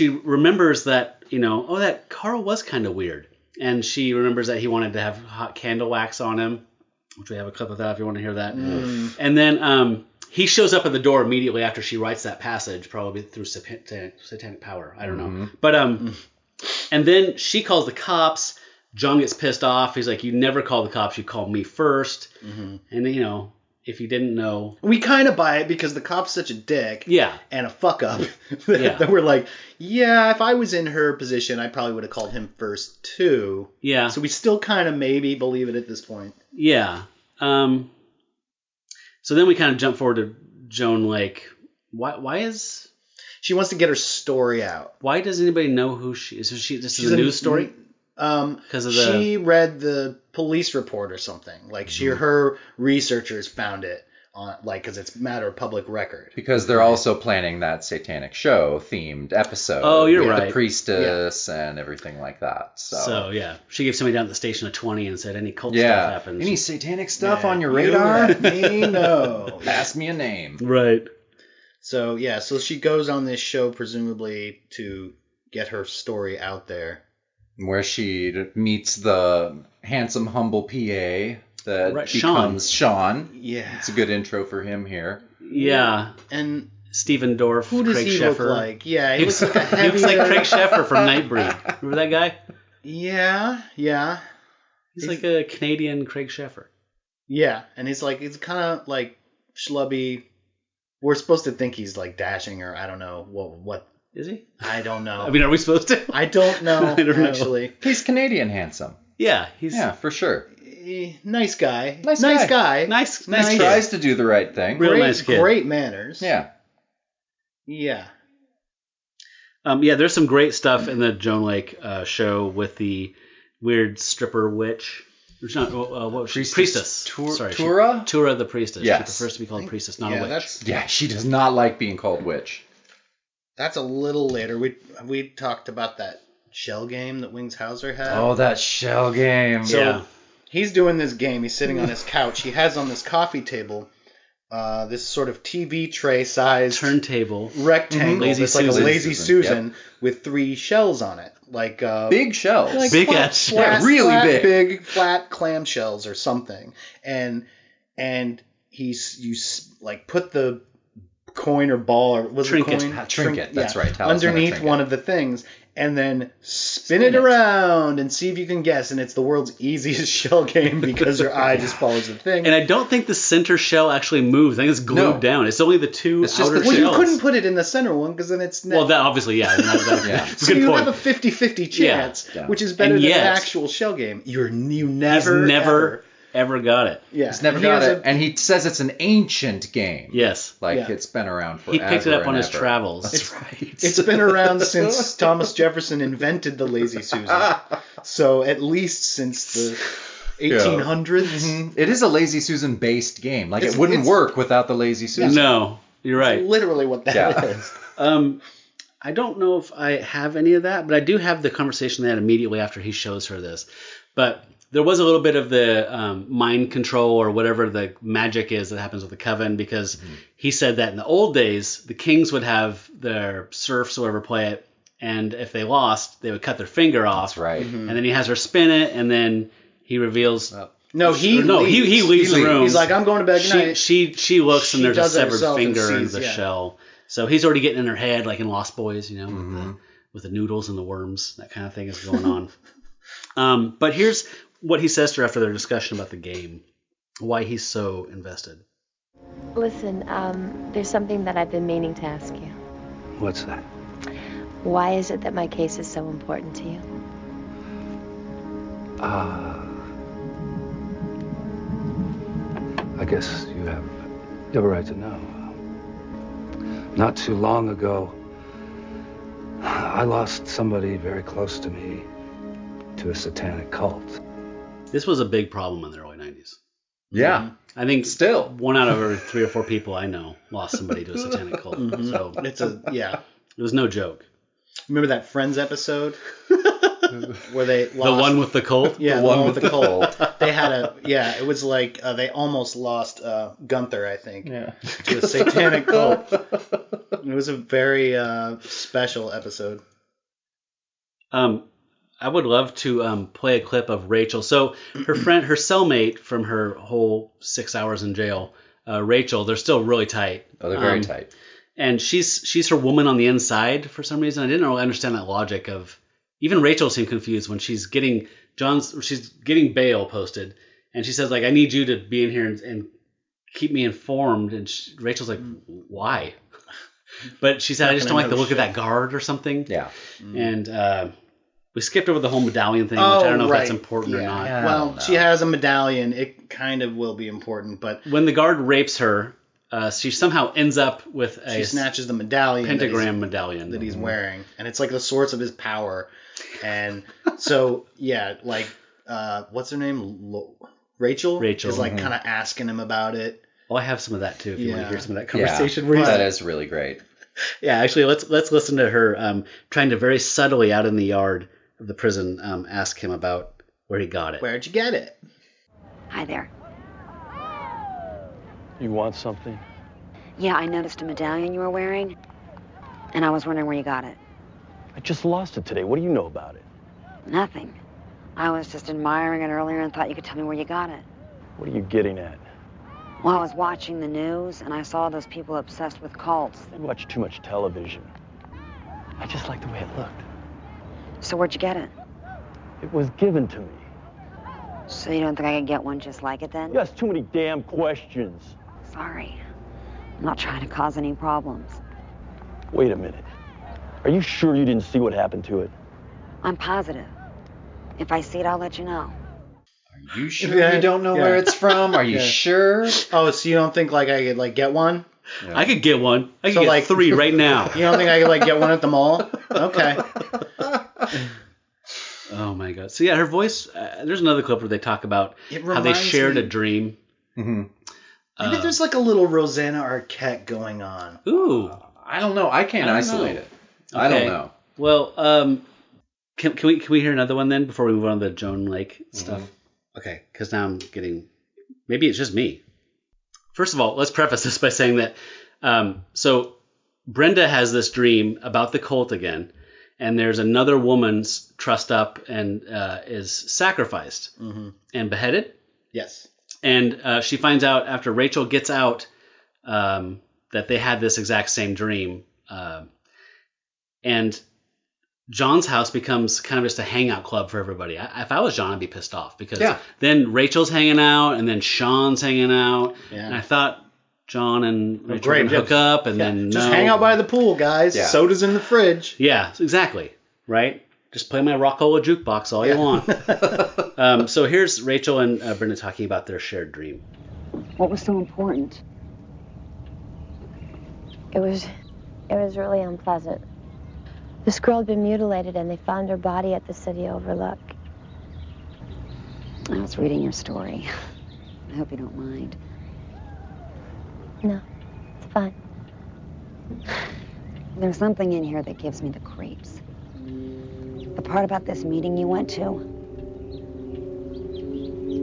Speaker 3: remembers that, that Carl was kind of weird. And she remembers that he wanted to have hot candle wax on him, which we have a clip of that if you want to hear that. And then he shows up at the door immediately after she writes that passage, probably through satanic power. I don't know. But and then she calls the cops. John gets pissed off. He's like, you never call the cops. You call me first. And, if you didn't know.
Speaker 2: We kind of buy it because the cop's such a dick.
Speaker 3: Yeah.
Speaker 2: And a fuck up. That we're like, if I was in her position, I probably would have called him first, too.
Speaker 3: Yeah.
Speaker 2: So we still kind of maybe believe it at this point.
Speaker 3: Yeah. So then we kind of jump forward to Joan Lake. Why is...
Speaker 2: She wants to get her story out.
Speaker 3: Why does anybody know who she is? This is a news story?
Speaker 2: She read the police report or something. Like her researchers found it on, because it's a matter of public record.
Speaker 4: Because they're also planning that satanic show themed episode.
Speaker 3: Oh, you're right.
Speaker 4: The priestess and everything like that. So
Speaker 3: she gave somebody down at the station a 20 and said, any cult stuff happens.
Speaker 4: Any satanic stuff on your radar?
Speaker 2: Let me know.
Speaker 4: Pass me a name.
Speaker 3: Right.
Speaker 2: So she goes on this show presumably to get her story out there.
Speaker 4: Where she meets the handsome, humble PA that becomes Sean.
Speaker 2: Yeah.
Speaker 4: It's a good intro for him here.
Speaker 3: Yeah.
Speaker 2: And
Speaker 3: Stephen Dorff,
Speaker 2: who does
Speaker 3: Craig
Speaker 2: he
Speaker 3: Sheffer.
Speaker 2: look like? Yeah, he looks like a heavier...
Speaker 3: He looks like Craig Sheffer from Nightbreed. Remember that guy?
Speaker 2: Yeah.
Speaker 3: He's like a Canadian Craig Sheffer.
Speaker 2: Yeah, and he's kind of like schlubby. We're supposed to think he's like dashing, or I don't know what.
Speaker 3: Is he?
Speaker 2: I don't know.
Speaker 3: I mean, are we supposed to?
Speaker 2: I don't know, actually.
Speaker 4: He's Canadian handsome.
Speaker 3: Yeah,
Speaker 4: for sure.
Speaker 2: Nice guy.
Speaker 3: Nice
Speaker 2: guy.
Speaker 3: Nice
Speaker 4: He tries to do the right thing.
Speaker 3: Nice kid.
Speaker 2: Great manners.
Speaker 4: Yeah.
Speaker 2: Yeah.
Speaker 3: There's some great stuff in the Joan Lake show with the weird stripper witch. Not, what was she? Priestess.
Speaker 4: Tura?
Speaker 3: Tura the priestess.
Speaker 4: Yes.
Speaker 3: She prefers to be called priestess, not a witch.
Speaker 4: She does not like being called witch.
Speaker 2: That's a little later. We talked about that shell game that Wings Hauser had.
Speaker 4: Oh, that shell game.
Speaker 2: So he's doing this game. He's sitting on his couch. He has on this coffee table this sort of TV tray sized
Speaker 3: turntable
Speaker 2: rectangle. It's like a Lazy Susan with 3 shells on it. Like
Speaker 4: big shells.
Speaker 2: Like
Speaker 3: big ass
Speaker 2: flat,
Speaker 4: really
Speaker 2: big flat clam shells or something. And you put the coin or ball or was
Speaker 3: trinket.
Speaker 2: it coin?
Speaker 4: Trinket. That's right.
Speaker 2: Underneath one of the things, and then spin it around and see if you can guess. And it's the world's easiest shell game because your eye just follows the thing.
Speaker 3: And I don't think the center shell actually moves. I think it's glued down. It's only the 2 outer shells.
Speaker 2: Well, you couldn't put it in the center one because then it's...
Speaker 3: Well, that obviously,
Speaker 2: So
Speaker 3: good
Speaker 2: you
Speaker 3: point.
Speaker 2: have a 50-50 chance, which is better than an actual shell game. You never
Speaker 3: ever got it.
Speaker 2: Yeah.
Speaker 4: He's never got it. And he says it's an ancient game.
Speaker 3: Yes.
Speaker 4: It's been around forever.
Speaker 3: He picked it up on his travels.
Speaker 4: That's right.
Speaker 2: It's been around since Thomas Jefferson invented the Lazy Susan. So at least since the 1800s.
Speaker 4: Mm-hmm. It is a Lazy Susan based game. It wouldn't work without the Lazy Susan.
Speaker 3: No, you're right.
Speaker 2: That's literally what that is.
Speaker 3: I don't know if I have any of that, but I do have the conversation they had immediately after he shows her this. But there was a little bit of the mind control or whatever the magic is that happens with the coven, because he said that in the old days, the kings would have their serfs or whatever play it, and if they lost, they would cut their finger off.
Speaker 4: That's right.
Speaker 3: And then he has her spin it, and then he reveals...
Speaker 2: He
Speaker 3: leaves the room.
Speaker 2: He's like, I'm going to bed. Good night.
Speaker 3: She looks, and there's a severed finger in the shell. So he's already getting in her head, like in Lost Boys, with the noodles and the worms. That kind of thing is going on. But here's what he says to her after their discussion about the game, why he's so invested.
Speaker 6: Listen, there's something that I've been meaning to ask you.
Speaker 7: What's that?
Speaker 6: Why is it that my case is so important to you?
Speaker 7: I guess you have a right to know. Not too long ago, I lost somebody very close to me to a satanic cult.
Speaker 3: This was a big problem in the early 90s.
Speaker 4: Yeah.
Speaker 3: I think
Speaker 4: Still.
Speaker 3: 1 out of every 3 or 4 people I know lost somebody to a satanic cult. So it was no joke.
Speaker 2: Remember that Friends episode where they lost
Speaker 3: The one with the cult?
Speaker 2: Yeah,
Speaker 4: The one with the cult.
Speaker 2: They had it was like they almost lost Gunther, I think, to a satanic cult. It was a very special episode.
Speaker 3: I would love to play a clip of Rachel. So her cellmate from her whole 6 hours in jail, Rachel, they're still really tight.
Speaker 4: Oh, they're very tight.
Speaker 3: And she's her woman on the inside for some reason. I didn't really understand that logic of. Even Rachel seemed confused when she's getting bail posted, and she says like, "I need you to be in here and keep me informed." And Rachel's like, "Why?" But she said, "I just don't like the look of that guard or something."
Speaker 4: Yeah.
Speaker 3: And we skipped over the whole medallion thing, which I don't know if that's important or not.
Speaker 4: Yeah.
Speaker 2: Well, she has a medallion. It kind of will be important, but
Speaker 3: when the guard rapes her, she somehow ends up with
Speaker 2: she snatches the medallion,
Speaker 3: pentagram medallion
Speaker 2: that he's wearing, and it's like the source of his power. And so what's her name? Rachel is like kind of asking him about it.
Speaker 3: Well, I have some of that too. If you want to hear some of that conversation,
Speaker 4: that is really great.
Speaker 3: Yeah, actually, let's listen to her trying to very subtly out in the yard of the prison ask him about where he got it.
Speaker 2: Where'd you get it?
Speaker 8: Hi there.
Speaker 9: You want something?
Speaker 8: Yeah, I noticed a medallion you were wearing, and I was wondering where you got it.
Speaker 9: I just lost it today. What do you know about it?
Speaker 8: Nothing. I was just admiring it earlier and thought you could tell me where you got it.
Speaker 9: What are you getting at?
Speaker 8: Well, I was watching the news, and I saw those people obsessed with cults.
Speaker 9: They watch too much television. I just like the way it looked.
Speaker 8: So where'd you get it?
Speaker 9: It was given to me.
Speaker 8: So you don't think I could get one just like it then?
Speaker 9: You ask too many damn questions.
Speaker 8: Sorry. I'm not trying to cause any problems.
Speaker 9: Wait a minute. Are you sure you didn't see what happened to it?
Speaker 8: I'm positive. If I see it, I'll let you know.
Speaker 4: Are you sure you don't know where it's from? Are you sure?
Speaker 2: Oh, so you don't think like I could get one?
Speaker 3: Yeah. I could get one. I could get 3 right now.
Speaker 2: You don't think I could get one at the mall? Okay.
Speaker 3: Oh my god. So yeah, her voice. There's another clip where they talk about how they shared a dream.
Speaker 2: Mm-hmm. Maybe there's like a little Rosanna Arquette going on.
Speaker 3: Ooh.
Speaker 4: I don't know. I can't isolate it. Okay. I don't know.
Speaker 3: Well, can we hear another one then before we move on to the Joan Lake stuff? Okay, because now I'm getting. Maybe it's just me. First of all, let's preface this by saying that. So Brenda has this dream about the cult again, and there's another woman's trussed up and is sacrificed and beheaded.
Speaker 2: Yes.
Speaker 3: And she finds out after Rachel gets out that they had this exact same dream. And John's house becomes kind of just a hangout club for everybody. If I was John, I'd be pissed off because then Rachel's hanging out and then Sean's hanging out. Yeah. And I thought John and Rachel would hook up and then
Speaker 2: just hang out by the pool, guys. Yeah. Soda's in the fridge.
Speaker 3: Yeah, exactly. Right? Just play my Rockola jukebox all you want. So here's Rachel and Brenda talking about their shared dream.
Speaker 8: What was so important?
Speaker 6: It was really unpleasant. This girl had been mutilated and they found her body at the city overlook.
Speaker 8: I was reading your story. I hope you don't mind.
Speaker 6: No, it's fine.
Speaker 8: There's something in here that gives me the creeps. The part about this meeting you went to.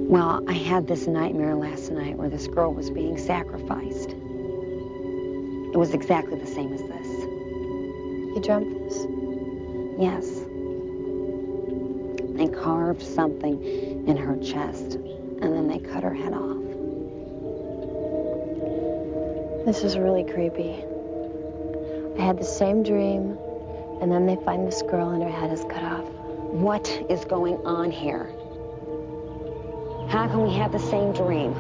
Speaker 8: Well, I had this nightmare last night where this girl was being sacrificed. It was exactly the same as this.
Speaker 6: You dreamt this?
Speaker 8: Yes. They carved something in her chest, and then they cut her head off.
Speaker 6: This is really creepy. I had the same dream, and then they find this girl and her head is cut off.
Speaker 8: What is going on here? How can we have the same dream?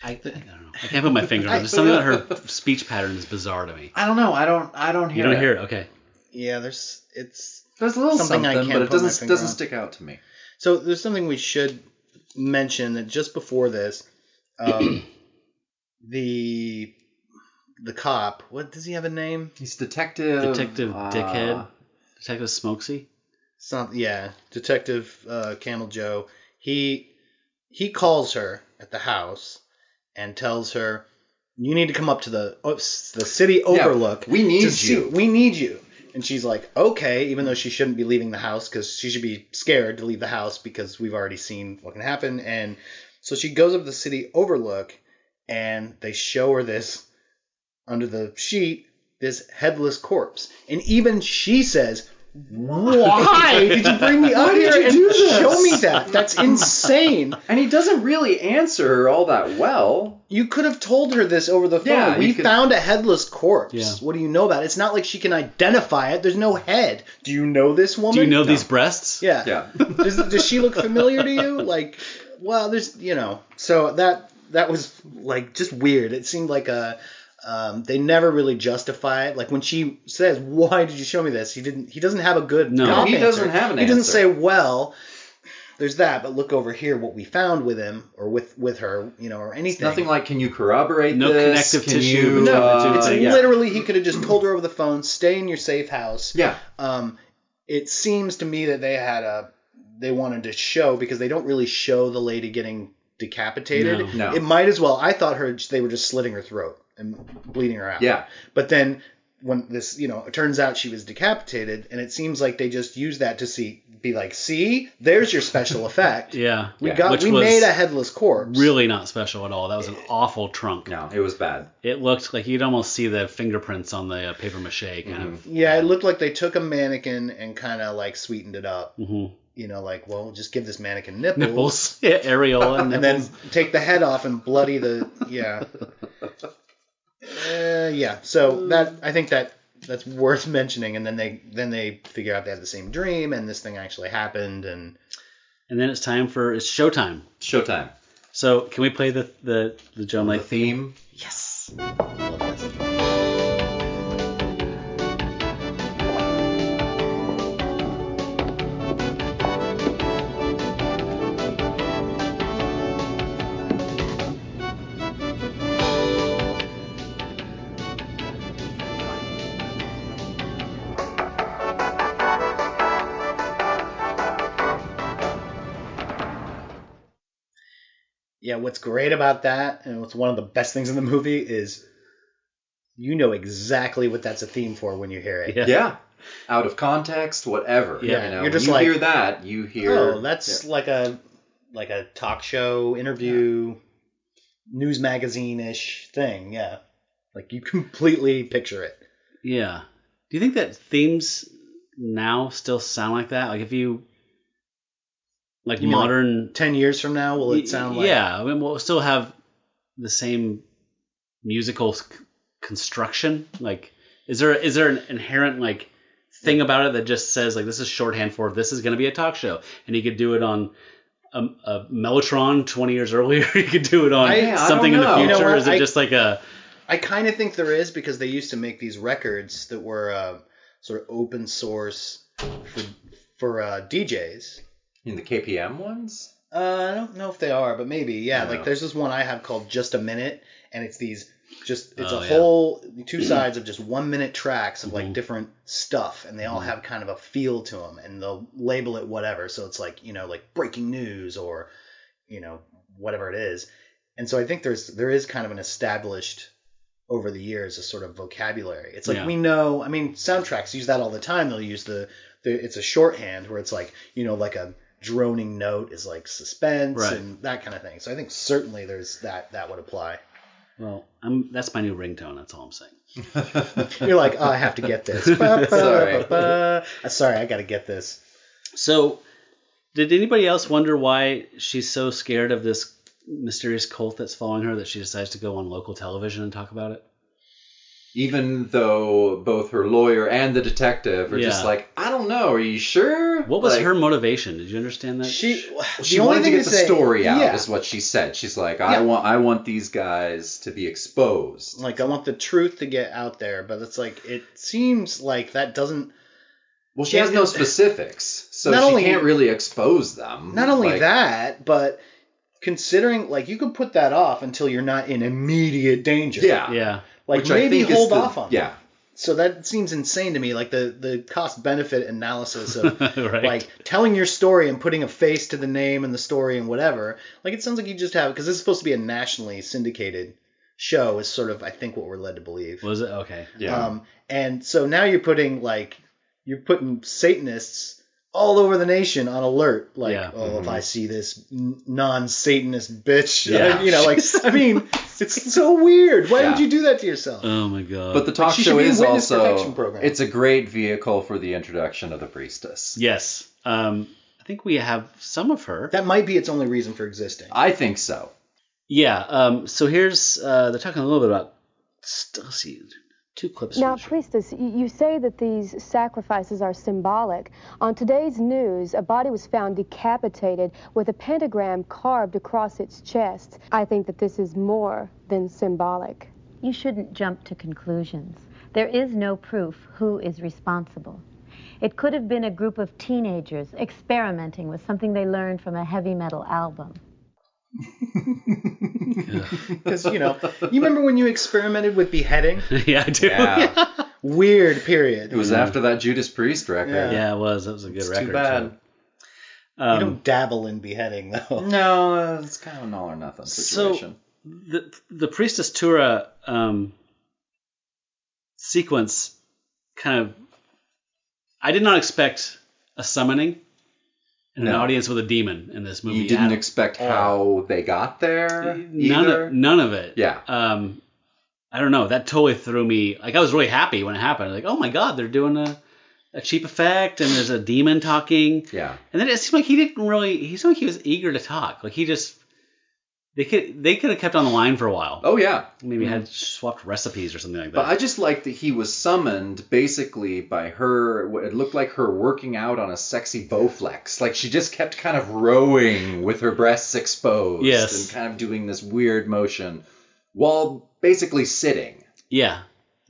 Speaker 3: I don't know. I can't put my finger on it. There's something about her speech pattern is bizarre to me.
Speaker 4: I don't know. I don't hear it.
Speaker 3: You don't hear it? Okay.
Speaker 2: Yeah, there's
Speaker 4: a little something,
Speaker 2: I can't
Speaker 4: but it
Speaker 2: put my
Speaker 4: doesn't
Speaker 2: finger on.
Speaker 4: stick out to me.
Speaker 2: So there's something we should mention that just before this, the cop, what does he have a name?
Speaker 4: He's Detective
Speaker 3: Dickhead. Detective Smokesy.
Speaker 2: Detective Camel Joe. He calls her at the house and tells her, "You need to come up to the city overlook.
Speaker 4: We need you.
Speaker 2: We need you." And she's like, "Okay," even though she shouldn't be leaving the house because she should be scared to leave the house because we've already seen what can happen. And so she goes up to the city overlook, and they show her this under the sheet, this headless corpse, and even she says, "Why did you bring me up here and show me that? That's insane."
Speaker 4: And he doesn't really answer her all that well.
Speaker 2: You could have told her this over the phone.
Speaker 4: Yeah,
Speaker 2: we found a headless corpse.
Speaker 3: Yeah.
Speaker 2: What do you know about it? It's not like she can identify it. There's no head. Do you know this woman?
Speaker 3: Do you know these breasts?
Speaker 2: Yeah.
Speaker 4: Yeah.
Speaker 2: Does she look familiar to you? Like, well, there's, so that was like just weird. It seemed like they never really justify it. Like when she says, "Why did you show me this?" He doesn't have a good
Speaker 3: No,
Speaker 2: cop
Speaker 4: he
Speaker 2: answer.
Speaker 4: doesn't have an
Speaker 2: He doesn't
Speaker 4: answer.
Speaker 2: say, "Well, there's that, but look over here what we found with him or with her, or anything."
Speaker 4: Nothing like, can you corroborate
Speaker 3: No
Speaker 4: this?
Speaker 3: connective
Speaker 4: Can
Speaker 3: tissue.
Speaker 4: You,
Speaker 2: No, it's
Speaker 4: yeah.
Speaker 2: literally he could have just told her over the phone, "Stay in your safe house."
Speaker 4: Yeah.
Speaker 2: It seems to me that they wanted to show, because they don't really show the lady getting decapitated.
Speaker 4: No.
Speaker 2: It might as well. I thought they were just slitting her throat and bleeding her out.
Speaker 4: Yeah.
Speaker 2: But then when this, it turns out she was decapitated, and it seems like they just used that to be like, "See, there's your special effect."
Speaker 3: Yeah.
Speaker 2: We
Speaker 3: Which was
Speaker 2: made a headless corpse.
Speaker 3: really not special at all. That was an awful trunk.
Speaker 4: No, it was bad.
Speaker 3: It looked like you'd almost see the fingerprints on the paper mache kind of.
Speaker 2: Yeah, it looked like they took a mannequin and kind of like sweetened it up.
Speaker 3: Mm-hmm.
Speaker 2: Like, well, just give this mannequin nipples.
Speaker 3: Nipples. Yeah, areola and
Speaker 2: and
Speaker 3: nipples.
Speaker 2: then take the head off and bloody the So that, I think that's worth mentioning. And then they figure out they had the same dream, and this thing actually happened. And
Speaker 3: then it's showtime.
Speaker 4: Showtime.
Speaker 3: So can we play the Joan Lake
Speaker 4: theme?
Speaker 2: yes, love this. Yeah, what's great about that, and what's one of the best things in the movie, is you know exactly what that's a theme for when you hear it.
Speaker 3: Yeah.
Speaker 4: Out of context, whatever.
Speaker 2: Yeah, you're
Speaker 4: when
Speaker 2: just
Speaker 4: you
Speaker 2: like,
Speaker 4: hear that, you hear.
Speaker 2: "Oh, that's like a talk show interview, news magazine-ish thing." Yeah, like you completely picture it.
Speaker 3: Yeah. Do you think that themes now still sound like that? Like if you modern
Speaker 2: 10 years from now, will it sound like?
Speaker 3: Yeah, I mean, we'll still have the same musical construction. Like, is there an inherent thing about it that just says this is shorthand for this is going to be a talk show, and you could do it on a Mellotron 20 years earlier. You could do it on something in the future. Is it just like a?
Speaker 2: I kind of think there is, because they used to make these records that were sort of open source for DJs.
Speaker 4: In the KPM ones?
Speaker 2: I don't know if they are, but maybe. Yeah, there's this one I have called Just a Minute, and it's whole 2 sides of just 1 minute tracks of different stuff, and they all have kind of a feel to them, and they'll label it whatever. So it's like breaking news or whatever it is. And so I think there is kind of an established over the years a sort of vocabulary. It's like we know. I mean, soundtracks use that all the time. They'll use it's a shorthand where it's like a droning note is like suspense and that kind of thing. So I think certainly there's that would apply.
Speaker 3: Well, that's my new ringtone. That's all I'm saying.
Speaker 2: You're like, "Oh, I have to get this." Sorry, I got to get this.
Speaker 3: So, did anybody else wonder why she's so scared of this mysterious cult that's following her that she decides to go on local television and talk about it?
Speaker 4: Even though both her lawyer and the detective are just like, I don't know, are you sure?
Speaker 3: What was her motivation? Did you understand that?
Speaker 4: She wanted to get the story out, is what she said. She's like, I want these guys to be exposed.
Speaker 2: Like, I want the truth to get out there, but it's like, it seems like that doesn't...
Speaker 4: Well, she has no specifics, so she can't really expose them.
Speaker 2: Not only that, but considering, like, you could put that off until you're not in immediate danger.
Speaker 3: Yeah.
Speaker 2: Like, maybe hold off on it. So that seems insane to me, like the cost-benefit analysis of like telling your story and putting a face to the name and the story and whatever. Like, it sounds like you just have, because this is supposed to be a nationally syndicated show, is sort of, I think, what we're led to believe.
Speaker 3: Was it? Okay.
Speaker 4: Yeah.
Speaker 2: And so now you're putting Satanists all over the nation on alert, like, if I see this non-Satanist bitch, I mean, it's so weird. Why would you do that to yourself?
Speaker 3: Oh my god!
Speaker 4: But the talk show is also, it's a great vehicle for the introduction of the priestess.
Speaker 3: Yes. I think we have some of her.
Speaker 2: That might be its only reason for existing.
Speaker 4: I think so.
Speaker 3: Yeah. So here's, they're talking a little bit about, let's see, 2 clips.
Speaker 10: Now, priestess, you say that these sacrifices are symbolic. On today's news, a body was found decapitated with a pentagram carved across its chest. I think that this is more than symbolic.
Speaker 11: You shouldn't jump to conclusions. There is no proof who is responsible. It could have been a group of teenagers experimenting with something they learned from a heavy metal album.
Speaker 2: Because, you remember when you experimented with beheading?
Speaker 3: Yeah, I do.
Speaker 4: Yeah.
Speaker 2: Weird period.
Speaker 4: It was after that Judas Priest record.
Speaker 3: Yeah, it was. That was a good record.
Speaker 4: Too bad.
Speaker 2: You don't dabble in beheading, though.
Speaker 4: No, it's kind of an all or nothing situation.
Speaker 3: So, the Priestess Tura sequence kind of... I did not expect a summoning and an audience with a demon in this movie.
Speaker 4: You didn't expect how they got there?
Speaker 3: None of it.
Speaker 4: Yeah.
Speaker 3: I don't know. That totally threw me. Like, I was really happy when it happened. Like, oh my god, they're doing a cheap effect, and there's a demon talking.
Speaker 4: Yeah.
Speaker 3: And then it seemed like he seemed like he was eager to talk. Like, he just... They could have kept on the line for a while.
Speaker 4: Oh, yeah.
Speaker 3: Maybe had swapped recipes or something like that.
Speaker 4: But I just liked that he was summoned basically by her. It looked like her working out on a sexy Bowflex. Like, she just kept kind of rowing with her breasts exposed.
Speaker 3: Yes.
Speaker 4: And kind of doing this weird motion while basically sitting.
Speaker 3: Yeah.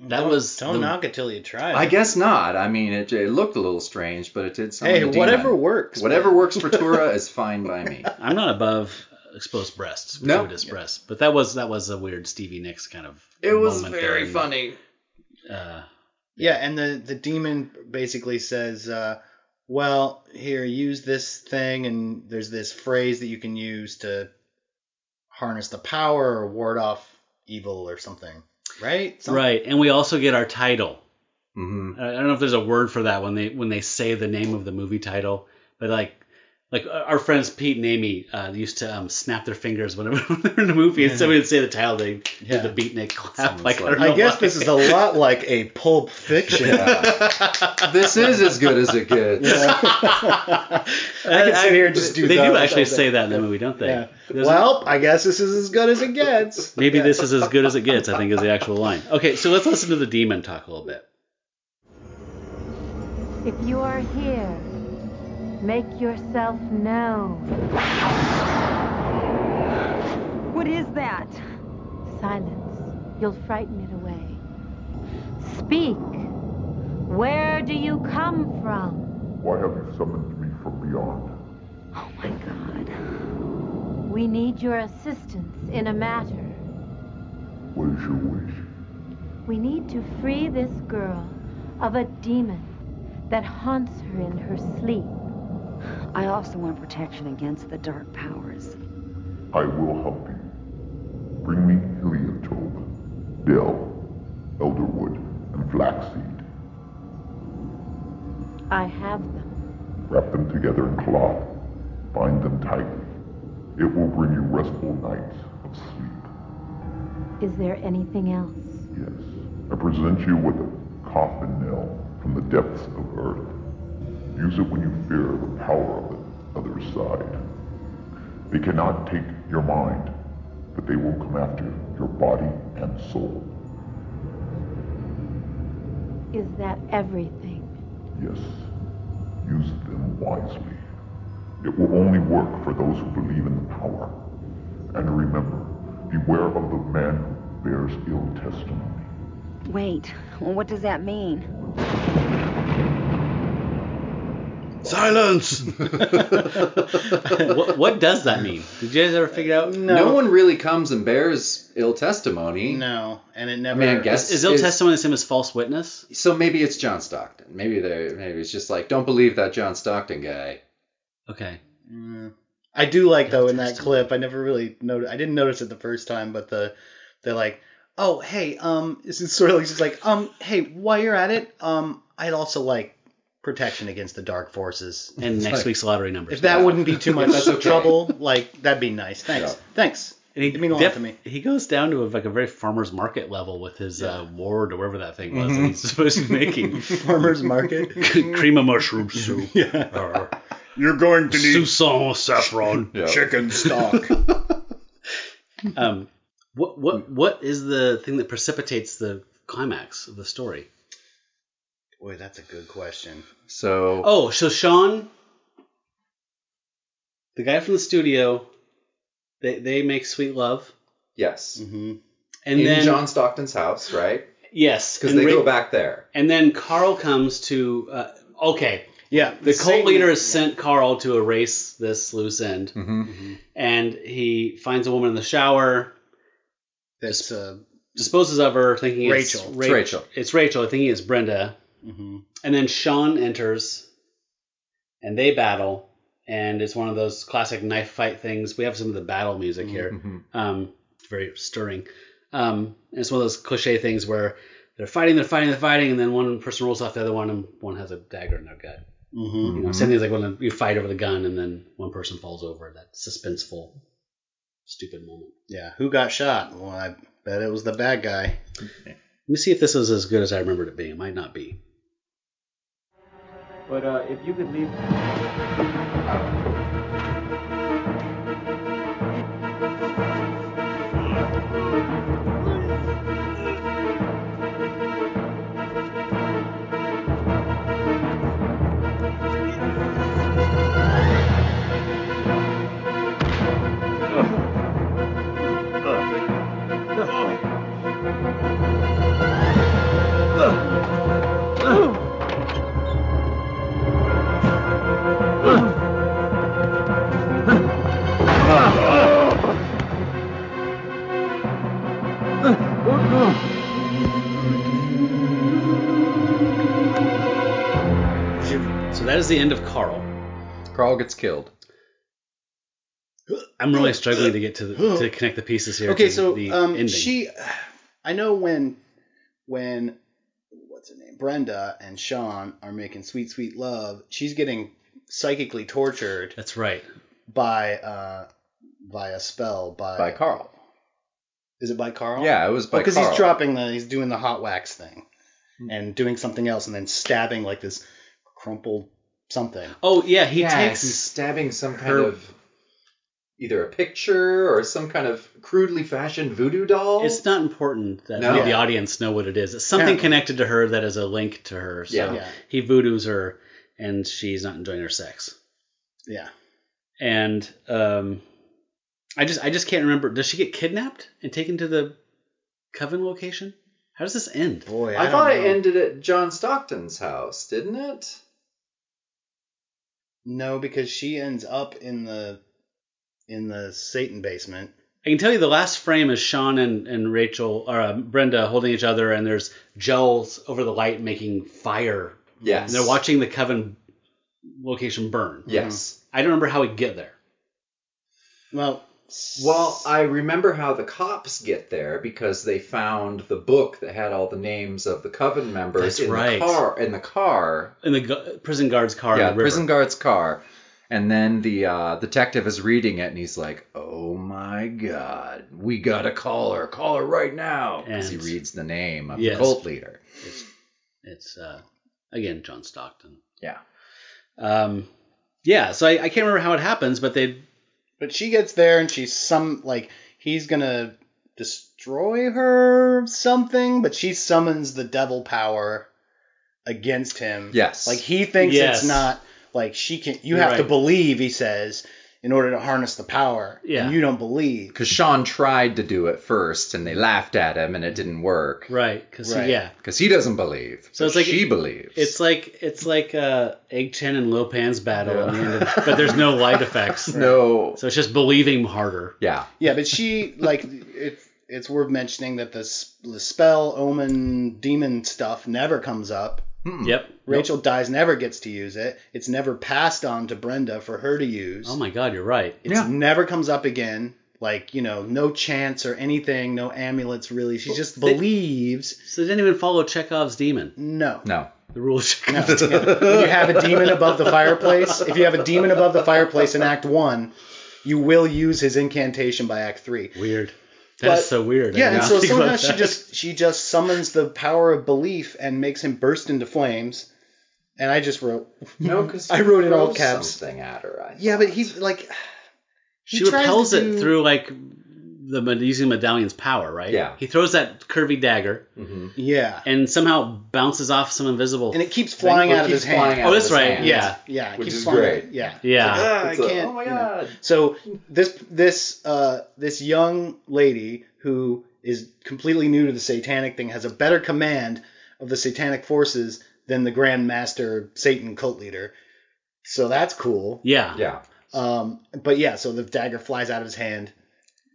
Speaker 2: Don't knock it till you try it.
Speaker 4: I guess not. I mean, it looked a little strange, but it did something.
Speaker 2: Hey, whatever works.
Speaker 4: Whatever works for Tura is fine by me.
Speaker 3: I'm not above exposed breasts, gratuitous breasts, but that was a weird Stevie Nicks kind of.
Speaker 4: It was very funny.
Speaker 2: Yeah, and the demon basically says, "Well, here, use this thing, and there's this phrase that you can use to harness the power or ward off evil or something." Right?
Speaker 3: Right, and we also get our title.
Speaker 4: Mm-hmm.
Speaker 3: I don't know if there's a word for that when they say the name of the movie title, but like our friends Pete and Amy used to snap their fingers whenever they're in a movie, and somebody would say the title, they do the beatnik clap.
Speaker 2: I guess this is a lot like a Pulp Fiction.
Speaker 4: Yeah. This is as good as it gets.
Speaker 2: Yeah. I can sit here and just do that.
Speaker 3: They do actually say that in the movie, don't they?
Speaker 2: Yeah. Well, I guess this is as good as it gets.
Speaker 3: Maybe this is as good as it gets, I think, is the actual line. Okay, so let's listen to the demon talk a little bit.
Speaker 11: If you are here, make yourself known.
Speaker 8: What is that?
Speaker 11: Silence. You'll frighten it away. Speak. Where do you come from?
Speaker 1: Why have you summoned me from beyond?
Speaker 11: Oh my God. We need your assistance in a matter.
Speaker 1: What is your wish?
Speaker 11: We need to free this girl of a demon that haunts her in her sleep.
Speaker 8: I also want protection against the dark powers.
Speaker 1: I will help you. Bring me heliotrope, dill, elderwood, and flaxseed.
Speaker 11: I have them.
Speaker 1: Wrap them together in cloth. Bind them tightly. It will bring you restful nights of sleep.
Speaker 11: Is there anything else?
Speaker 1: Yes. I present you with a coffin nail from the depths of earth. Use it when you fear the power of the other side. They cannot take your mind, but they will come after your body and soul.
Speaker 11: Is that everything?
Speaker 1: Yes. Use them wisely. It will only work for those who believe in the power. And remember, beware of the man who bears ill testimony.
Speaker 8: Wait, what does that mean?
Speaker 3: Silence! what does that mean? Did you guys ever figure out?
Speaker 4: No one really comes and bears ill testimony.
Speaker 2: No, and it never.
Speaker 4: I mean, I guess
Speaker 3: is ill testimony the same as false witness?
Speaker 4: So maybe it's John Stockton. Maybe it's just like, don't believe that John Stockton guy.
Speaker 3: Okay.
Speaker 2: I do like though in that clip. I never really noticed. I didn't notice it the first time, but they're like, oh hey, this is sort of like just like hey, while you're at it, I'd also like protection against the dark forces
Speaker 3: and next week's lottery numbers.
Speaker 2: If that wouldn't be too much trouble, like that'd be nice. Thanks. And
Speaker 3: he
Speaker 2: mean a lot to me.
Speaker 3: He goes down to a very farmer's market level with his ward or whatever that thing was that he's supposed to be making.
Speaker 2: Farmer's market?
Speaker 3: Cream of mushroom soup.
Speaker 2: Yeah. You're going to need
Speaker 3: Sousson saffron
Speaker 2: chicken stock.
Speaker 3: What is the thing that precipitates the climax of the story?
Speaker 2: Boy, that's a good question.
Speaker 4: So
Speaker 3: Sean, the guy from the studio, they make Sweet Love.
Speaker 4: Yes.
Speaker 2: Mm-hmm.
Speaker 3: And
Speaker 4: in
Speaker 3: then
Speaker 4: John Stockton's house, right?
Speaker 3: Yes,
Speaker 4: because they go back there.
Speaker 3: And then Carl comes to.
Speaker 2: Yeah,
Speaker 3: the cult leader has sent Carl to erase this loose end, and he finds a woman in the shower.
Speaker 2: That's
Speaker 3: disposes of her, thinking
Speaker 2: Rachel.
Speaker 3: It's Rachel. It's Rachel, thinking it's Brenda.
Speaker 2: Mm-hmm.
Speaker 3: And then Sean enters, and they battle, and it's one of those classic knife fight things. We have some of the battle music here. It's very stirring. And it's one of those cliche things where they're fighting, and then one person rolls off the other one, and one has a dagger in their gut.
Speaker 2: Mm-hmm.
Speaker 3: You know, same thing as like when you fight over the gun, and then one person falls over. That suspenseful, stupid moment.
Speaker 2: Yeah, who got shot? Well, I bet it was the bad guy.
Speaker 3: Let me see if this is as good as I remembered it being. It might not be.
Speaker 12: But if you could leave...
Speaker 3: So that is the end of Carl.
Speaker 4: Carl gets killed.
Speaker 3: I'm really struggling to get to connect the pieces here.
Speaker 2: Okay,
Speaker 3: to
Speaker 2: so
Speaker 3: the ending.
Speaker 2: I know when what's her name, Brenda and Sean are making Sweet Sweet Love, she's getting psychically tortured.
Speaker 3: That's right.
Speaker 2: By a spell by
Speaker 4: Carl.
Speaker 2: Is it by Carl?
Speaker 4: Yeah, it was by
Speaker 2: Carl.
Speaker 4: Because
Speaker 2: he's doing the hot wax thing and doing something else and then stabbing like this crumpled something.
Speaker 3: Oh yeah, he's
Speaker 4: stabbing some kind of either a picture or some kind of crudely fashioned voodoo doll.
Speaker 3: It's not important that the audience know what it is. It's something connected to her that is a link to her. So he voodoos her and she's not enjoying her sex.
Speaker 2: Yeah.
Speaker 3: And I just can't remember. Does she get kidnapped and taken to the Coven location? How does this end?
Speaker 2: Boy,
Speaker 4: I thought it ended at John Stockton's house, didn't it?
Speaker 2: No, because she ends up in the Satan basement.
Speaker 3: I can tell you the last frame is Sean and Rachel or Brenda holding each other, and there's gels over the light making fire.
Speaker 4: Yes.
Speaker 3: And they're watching the Coven location burn.
Speaker 4: Yes.
Speaker 3: I don't remember how we get there.
Speaker 4: Well, I remember how the cops get there because they found the book that had all the names of the Coven members
Speaker 3: in the
Speaker 4: car. In
Speaker 3: the prison guard's car.
Speaker 4: Yeah,
Speaker 3: in the river.
Speaker 4: Prison guard's car. And then the detective is reading it and he's like, "Oh my God, we gotta call her right now," because he reads the name of the cult leader.
Speaker 3: It's again John Stockton.
Speaker 4: Yeah.
Speaker 3: Yeah. So I can't remember how it happens, but
Speaker 2: she gets there and he's gonna destroy her something, but she summons the devil power against him.
Speaker 4: Yes.
Speaker 2: Like he thinks
Speaker 3: Yes.
Speaker 2: it's not like she can. You
Speaker 3: You're
Speaker 2: have to
Speaker 3: right.
Speaker 2: believe, he says, in order to harness the power.
Speaker 3: Yeah.
Speaker 2: And you don't believe.
Speaker 4: Because Sean tried to do it first, and they laughed at him, and it didn't work.
Speaker 3: Right. Because
Speaker 2: Right.
Speaker 3: yeah.
Speaker 4: Because he doesn't believe.
Speaker 3: So it's
Speaker 4: but
Speaker 3: like-
Speaker 4: she believes.
Speaker 3: It's like Egg Chen and Lo Pan's battle, in the end but there's no light effects.
Speaker 4: no.
Speaker 3: So it's just believing harder.
Speaker 4: Yeah.
Speaker 2: Yeah, but she like it's worth mentioning that the spell, omen, demon stuff never comes up.
Speaker 3: Yep.
Speaker 2: Rachel dies, never gets to use it. It's never passed on to Brenda for her to use.
Speaker 3: Oh my God, you're right.
Speaker 2: It never comes up again. Like, no chance or anything, no amulets really. She just believes.
Speaker 3: So they didn't even follow Chekhov's demon.
Speaker 2: No.
Speaker 3: The rule of
Speaker 2: No.
Speaker 3: Chekhov's
Speaker 2: When you have a demon above the fireplace, if you have a demon above the fireplace in Act 1, you will use his incantation by Act 3.
Speaker 3: Weird. That's
Speaker 2: But-
Speaker 3: so weird.
Speaker 2: Yeah,
Speaker 3: I
Speaker 2: and
Speaker 3: now
Speaker 2: so
Speaker 3: think
Speaker 2: somehow
Speaker 3: about that.
Speaker 2: she just summons the power of belief and makes him burst into flames. And I just wrote.
Speaker 4: No, because
Speaker 2: I wrote in all caps.
Speaker 4: something at her.
Speaker 2: Yeah, but he's like.
Speaker 3: She
Speaker 2: he tries
Speaker 3: repels
Speaker 2: to
Speaker 3: it
Speaker 2: do-
Speaker 3: through like using medallion's power, right?
Speaker 4: Yeah.
Speaker 3: He throws that curvy dagger
Speaker 2: Yeah.
Speaker 3: and somehow bounces off some invisible.
Speaker 2: And it keeps flying
Speaker 4: Well, it
Speaker 2: out of
Speaker 4: keeps
Speaker 2: his hand.
Speaker 4: flying out
Speaker 3: Oh,
Speaker 4: of
Speaker 3: that's
Speaker 4: his
Speaker 3: right.
Speaker 4: hand.
Speaker 3: Yeah.
Speaker 2: Yeah, it
Speaker 4: Which
Speaker 2: keeps
Speaker 4: is
Speaker 2: flying.
Speaker 4: great.
Speaker 2: Yeah.
Speaker 3: Yeah.
Speaker 2: I can't.
Speaker 4: oh my God.
Speaker 2: So this young lady who is completely new to the satanic thing has a better command of the satanic forces than the Grand Master Satan cult leader. So that's cool.
Speaker 3: Yeah.
Speaker 4: Yeah.
Speaker 2: But yeah, so the dagger flies out of his hand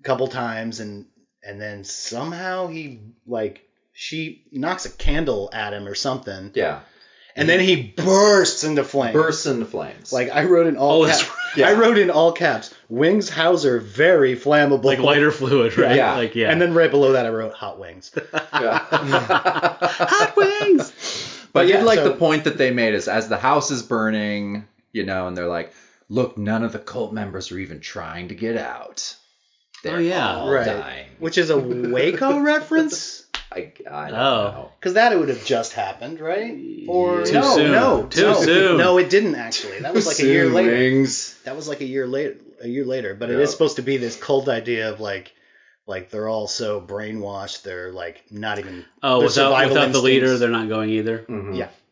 Speaker 2: a couple times, and then somehow she knocks a candle at him or something,
Speaker 4: Yeah.
Speaker 2: and then he bursts into flames.
Speaker 4: Bursts into flames.
Speaker 2: Like I wrote in all
Speaker 3: that's
Speaker 2: caps.
Speaker 3: right.
Speaker 4: Yeah.
Speaker 2: I wrote in all caps. Wings Hauser, very flammable.
Speaker 3: Like lighter fluid, right?
Speaker 4: Yeah.
Speaker 3: Like, yeah.
Speaker 2: And then right below that, I wrote hot wings.
Speaker 4: Yeah.
Speaker 3: hot wings.
Speaker 4: But I
Speaker 2: yeah,
Speaker 4: did like
Speaker 2: so-
Speaker 4: the point that they made is as the house is burning, and they're like, look, none of the cult members are even trying to get out. They're
Speaker 3: Oh, yeah.
Speaker 4: all
Speaker 2: Right.
Speaker 4: dying.
Speaker 2: Which is a Waco reference?
Speaker 4: I don't
Speaker 3: Oh.
Speaker 4: know.
Speaker 2: Because that would have just happened, right? Or
Speaker 3: Too
Speaker 2: no,
Speaker 3: soon.
Speaker 2: no,
Speaker 3: Too
Speaker 2: no.
Speaker 3: soon.
Speaker 2: No, it didn't actually. That was like a year
Speaker 4: Soon,
Speaker 2: later.
Speaker 4: Wings.
Speaker 2: That was like a year later. But it
Speaker 4: Yeah.
Speaker 2: is supposed to be this cult idea of like they're all so brainwashed, they're like not even.
Speaker 3: Oh,
Speaker 2: their
Speaker 3: without
Speaker 2: survival
Speaker 3: the leader,
Speaker 2: instincts-
Speaker 3: they're not going either.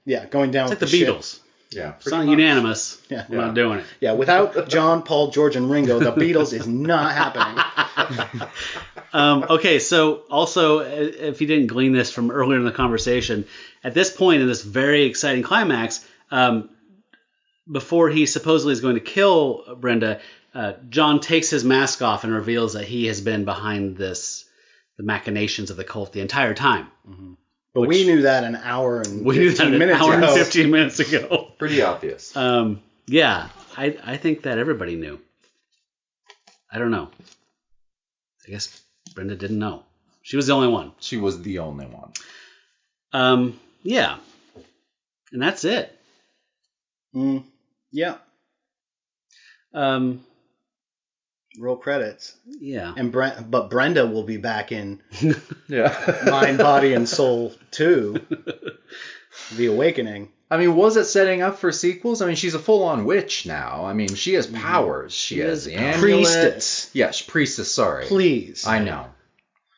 Speaker 2: Yeah, going down
Speaker 3: It's like
Speaker 2: with
Speaker 3: the
Speaker 2: ship.
Speaker 3: Beatles.
Speaker 4: Yeah.
Speaker 3: It's not unanimous.
Speaker 2: Yeah.
Speaker 3: We're not doing it.
Speaker 2: Yeah, without John, Paul, George, and Ringo, the Beatles is not happening.
Speaker 3: Okay, so also, if you didn't glean this from earlier in the conversation, at this point in this very exciting climax, before he supposedly is going to kill Brenda, John takes his mask off and reveals that he has been behind the machinations of the cult the entire time.
Speaker 2: But we knew that an hour and 15
Speaker 3: We knew that an
Speaker 2: minutes
Speaker 3: hour
Speaker 2: ago.
Speaker 3: and 15 minutes ago.
Speaker 4: Pretty obvious.
Speaker 3: Yeah, I think that everybody knew. I don't know. I guess Brenda didn't know. She was the only one.
Speaker 4: She was the only one.
Speaker 3: Yeah. And that's it.
Speaker 2: Yeah. Roll credits.
Speaker 3: Yeah.
Speaker 2: And but Brenda will be back in
Speaker 4: Yeah.
Speaker 2: Mind, Body, and Soul 2. The Awakening.
Speaker 4: I mean, was it setting up for sequels? I mean, she's a full-on witch now. I mean, she has powers. She has the amulet.
Speaker 2: Priestess.
Speaker 4: Yes, priestess, sorry.
Speaker 2: Please.
Speaker 4: I know.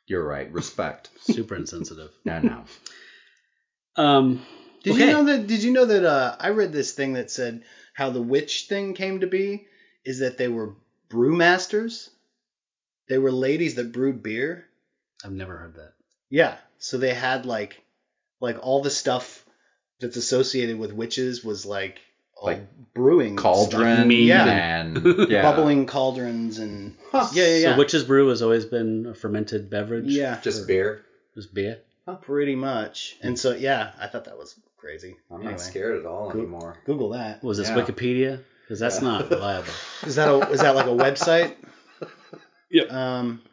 Speaker 4: You're right. Respect.
Speaker 3: Super insensitive.
Speaker 4: I know.
Speaker 2: Did you know that I read this thing that said how the witch thing came to be is that they were brewmasters? They were ladies that brewed beer.
Speaker 3: I've never heard that.
Speaker 2: Yeah. So they had like all the stuff that's associated with witches was like brewing
Speaker 4: Cauldron
Speaker 2: stuff. Yeah.
Speaker 4: and
Speaker 2: bubbling cauldrons and yeah.
Speaker 3: So witch's brew has always been a fermented beverage?
Speaker 2: Yeah.
Speaker 4: Just beer.
Speaker 3: Just beer?
Speaker 2: Pretty much. And so yeah, I thought that was crazy.
Speaker 4: I'm not scared at all anymore.
Speaker 2: Google that.
Speaker 3: Was this Wikipedia? Because that's not reliable.
Speaker 2: Is that like a website?
Speaker 3: Yep.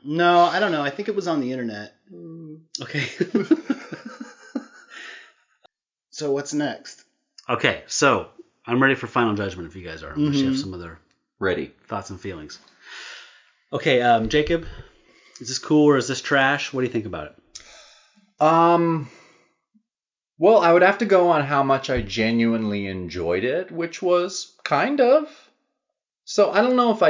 Speaker 2: No, I don't know. I think it was on the internet.
Speaker 3: Okay.
Speaker 2: So what's next?
Speaker 3: Okay, so I'm ready for final judgment if you guys are. Unless you have some other
Speaker 4: Ready.
Speaker 3: thoughts and feelings. Okay, Jacob, is this cool or is this trash? What do you think about it?
Speaker 4: Well, I would have to go on how much I genuinely enjoyed it, which was kind of. So I don't know if